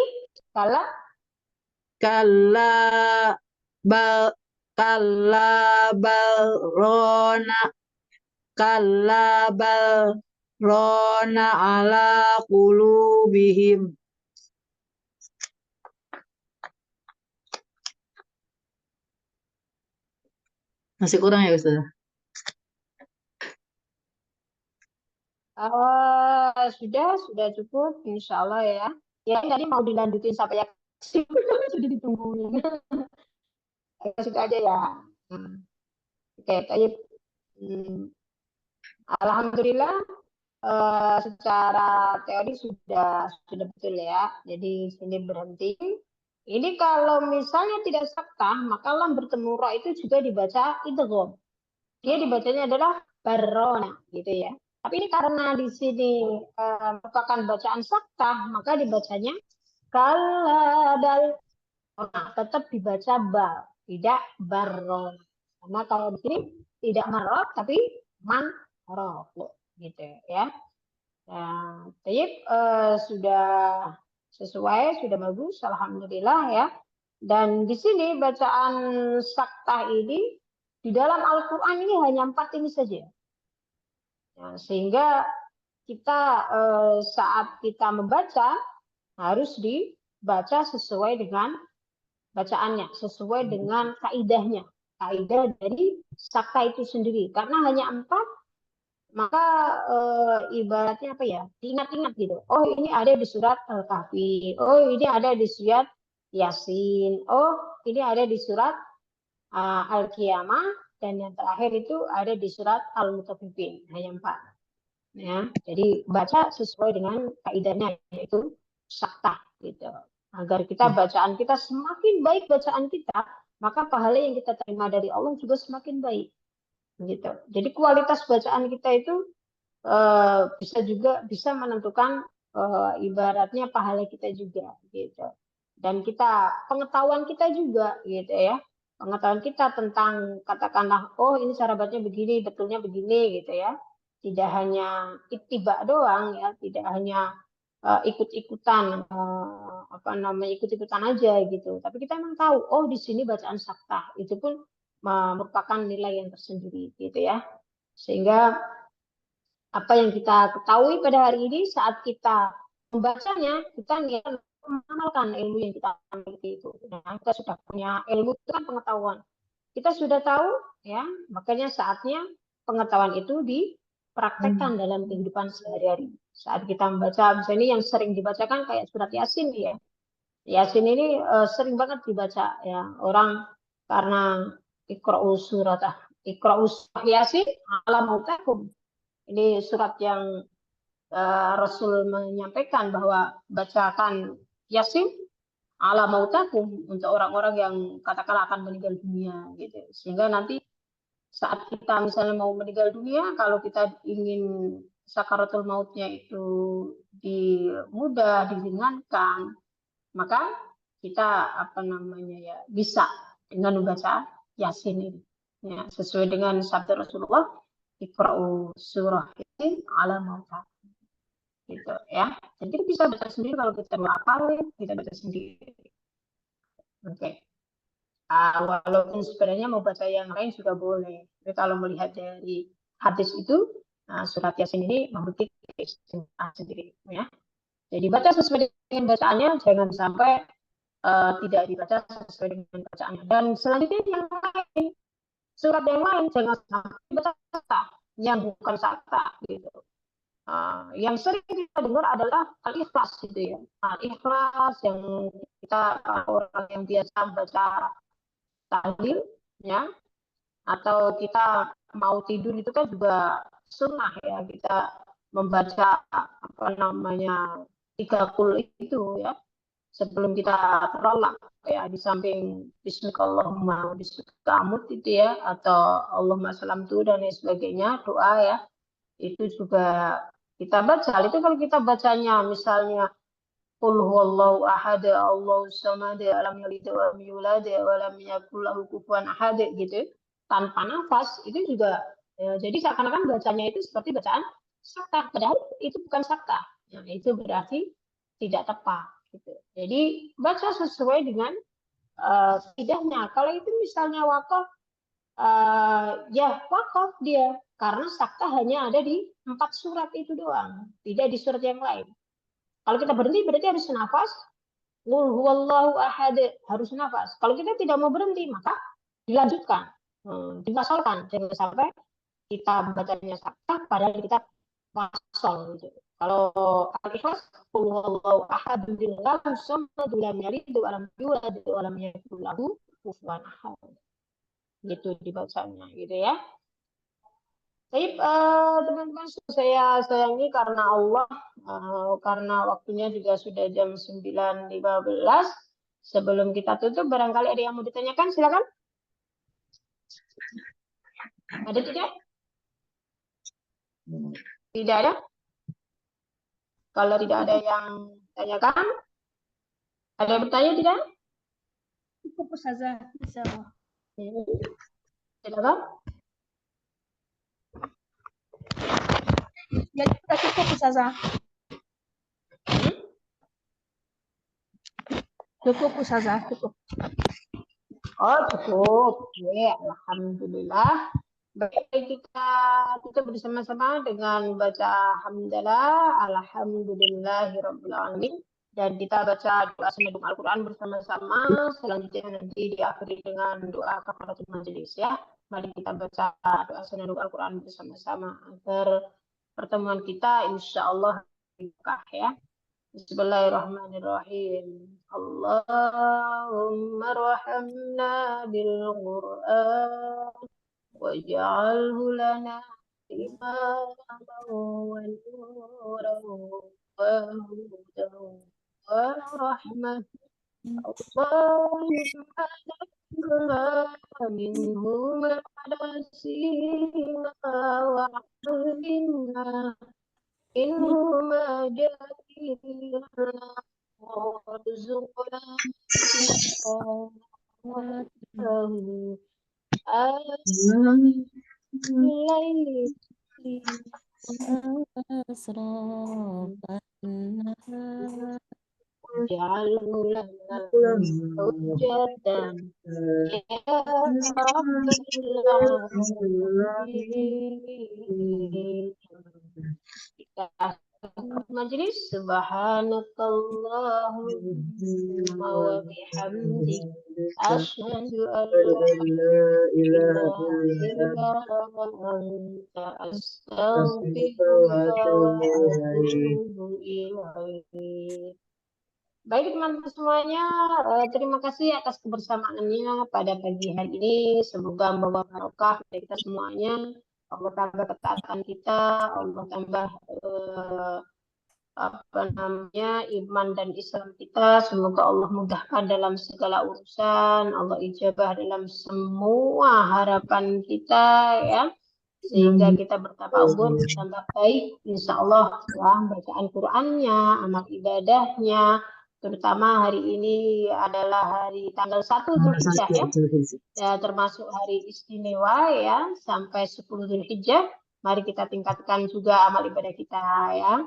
[SPEAKER 6] Kalla bal rona ala qulubihim. Masih kurang ya Ustazah?
[SPEAKER 2] Sudah cukup, insya Allah ya. Ya tadi mau dilanjutin sampai Yasin, sudah ditungguin. Sudah aja ya. Oke, tadi alhamdulillah secara teori sudah betul ya. Jadi sini berhenti. Ini kalau misalnya tidak saktah, maka lam bertemu ra itu juga dibaca idgham. Dia dibacanya adalah barona, gitu ya. Tapi ini karena di sini merupakan bacaan saktah, maka dibacanya kaladal. Nah, tetap dibaca bal, tidak baron. Karena kalau di sini tidak marot, tapi manrot, gitu ya. Nah, sudah sesuai, sudah bagus, alhamdulillah ya. Dan di sini bacaan saktah ini di dalam Al-Quran ini hanya 4 ini saja. Nah, sehingga kita saat kita membaca harus dibaca sesuai dengan bacaannya, sesuai dengan kaidahnya. Kaidah dari saktah itu sendiri. Karena hanya 4, maka ibaratnya apa ya? Diingat-ingat gitu. Oh, ini ada di surat Al-Kahfi. Oh, ini ada di surat Yasin. Oh, ini ada di surat Al-Qiyamah, dan yang terakhir itu ada di surat Al-Mutaffifin, hanya 4. Ya, jadi baca sesuai dengan kaidahnya, yaitu saktah gitu. Agar kita bacaan kita semakin baik bacaan kita, maka pahala yang kita terima dari Allah juga semakin baik. Gitu. Jadi kualitas bacaan kita itu bisa menentukan ibaratnya pahala kita juga gitu. Dan pengetahuan kita juga gitu ya. Pengetahuan kita tentang katakanlah ini cara bacanya begini, betulnya begini gitu ya. Tidak hanya ittiba doang ya, tidak hanya ikut-ikutan ikut-ikutan aja gitu. Tapi kita memang tahu di sini bacaan saktah itu pun merupakan nilai yang tersendiri gitu ya. Sehingga apa yang kita ketahui pada hari ini saat kita membacanya, kita mengamalkan ilmu yang kita miliki itu. Nah, kita sudah punya ilmu itu kan pengetahuan. Kita sudah tahu ya, makanya saatnya pengetahuan itu dipraktekkan dalam kehidupan sehari-hari. Saat kita membaca, misalnya ini yang sering dibacakan kayak surat Yasin ya. Yasin ini sering banget dibaca ya orang, karena iqra'u surat Yasin ala mautakum. Ini surat yang Rasul menyampaikan bahwa bacakan Yasin ala mautakum untuk orang-orang yang katakanlah akan meninggal dunia gitu. Sehingga nanti saat kita misalnya mau meninggal dunia, kalau kita ingin sakaratul mautnya itu mudah diringankan, maka kita bisa dengan membaca Yasin ini ya, sesuai dengan sabda Rasulullah, iqra'u surah Yasin ala mautakum gitu ya. Jadi kita bisa baca sendiri kalau kita mau hafalin, kita baca sendiri. Oke. Walaupun sebenarnya mau baca yang lain juga boleh. Tapi kalau melihat dari hadis itu, surat Yasin ini memiliki istimewa sendiri ya. Jadi baca sesuai dengan bacaannya, jangan sampai tidak dibaca sesuai dengan bacaannya. Dan selanjutnya yang lain, surat yang lain jangan sampai dibaca saktah, yang bukan saktah gitu. Yang sering kita dengar adalah al-ikhlas gitu ya. Al-ikhlas yang kita orang yang biasa baca tahlil ya, atau kita mau tidur itu kan juga sunnah ya, kita membaca 3 qul itu ya sebelum kita terlelap ya, di samping bismillahirrahmanirrahim, bismillah itu ya, atau Allahumma salamtu dan lain sebagainya, doa ya, itu juga kita baca. Itu kalau kita bacanya misalnya qul huwallahu ahad, Allahus samad, lam yalid wa lam yulad wa lam yakul lahu kufuwan ahad gitu, tanpa nafas, itu juga jadi seakan-akan bacanya itu seperti bacaan saktah, padahal itu bukan saktah. Nah, itu berarti tidak tepat gitu. Jadi baca sesuai dengan kaidahnya. Kalau itu misalnya wakaf, ya wakaf dia, karena saktah hanya ada di 4 surat itu doang, tidak di surat yang lain. Kalau kita berhenti berarti harus nafas. Qul huwallahu ahad, harus nafas. Kalau kita tidak mau berhenti, maka dilanjutkan, dibasalkan, jangan sampai kita bacanya saktah padahal kita kosong gitu. Kalau Al-Ikhlas, qul huwallahu ahad, lam samad, lam yalid wa lam yulad wa lam yakul lahu kufuwan ahad. Gitu dibacanya gitu ya. Baik, teman-teman saya sayangi karena Allah, karena waktunya juga sudah jam 9.15. Sebelum kita tutup, barangkali ada yang mau ditanyakan, silakan. Ada tidak? Tidak ada? Kalau tidak ada yang tanyakan, ada yang bertanya tidak?
[SPEAKER 1] Cukup Ustazah, insyaallah.
[SPEAKER 2] Silakan.
[SPEAKER 1] Ya sudah cukup Ustazah. Cukup Ustazah, cukup.
[SPEAKER 2] Oh, cukup. Ya, alhamdulillah. Baik, kita bersama-sama dengan baca hamdalah, alhamdulillahirabbil alamin, dan kita baca doa senandung Al-Qur'an bersama-sama. Selanjutnya nanti diakhiri dengan doa kafaratul majelis ya. Mari kita baca doa senandung Al-Qur'an bersama-sama agar pertemuan kita insyaallah berkah ya. Bismillahirrahmanirrahim. Allahumma rahamna bil Qur'an waj'alhu lana imaman wa nuran wa hudan wa rahmah. Allahumma nakfirna minhu ma nasina wa alimna inhuma jahilna warzuqna tilawatahu al-laili waj'alhu lana hujjatan ya Rabbil alamin. Kita majelis subhanakallahumma wa bihamdik asyhadu an la ilaha illa anta astaghfiruka wa atubu ilaik. Baik teman-teman semuanya, terima kasih atas kebersamaannya pada pagi hari ini. Semoga membawa barokah bagi kita semuanya. Allah tambah ketaatan kita, Allah tambah iman dan Islam kita. Semoga Allah mudahkan dalam segala urusan, Allah ijabah dalam semua harapan kita ya. Sehingga kita bertafawur, bertambah baik, insya Allah ya, bacaan Qur'annya, amal ibadahnya, terutama hari ini adalah hari tanggal 1 Dzulhijjah ya, termasuk hari istimewa ya, sampai 10 Dzulhijjah. Mari kita tingkatkan juga amal ibadah kita ya.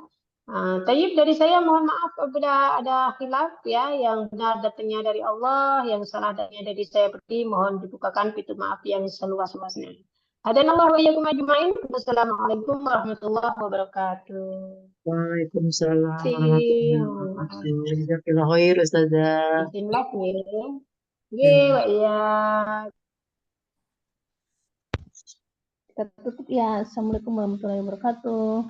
[SPEAKER 2] Tayyib, dari saya mohon maaf apabila ada khilaf ya, yang benar datangnya dari Allah, yang salah datangnya dari saya pribadi, mohon dibukakan pintu maaf yang seluas-luasnya. Hadanallahu wa iyyakum ajmain. Wassalamualaikum warahmatullahi wabarakatuh.
[SPEAKER 6] Waalaikumsalam warahmatullahi wabarakatuh. Jazakallahu khair Ustazah.
[SPEAKER 2] Bismillah ya. Wa iya.
[SPEAKER 1] Kita tutup ya. Assalamualaikum warahmatullahi wabarakatuh.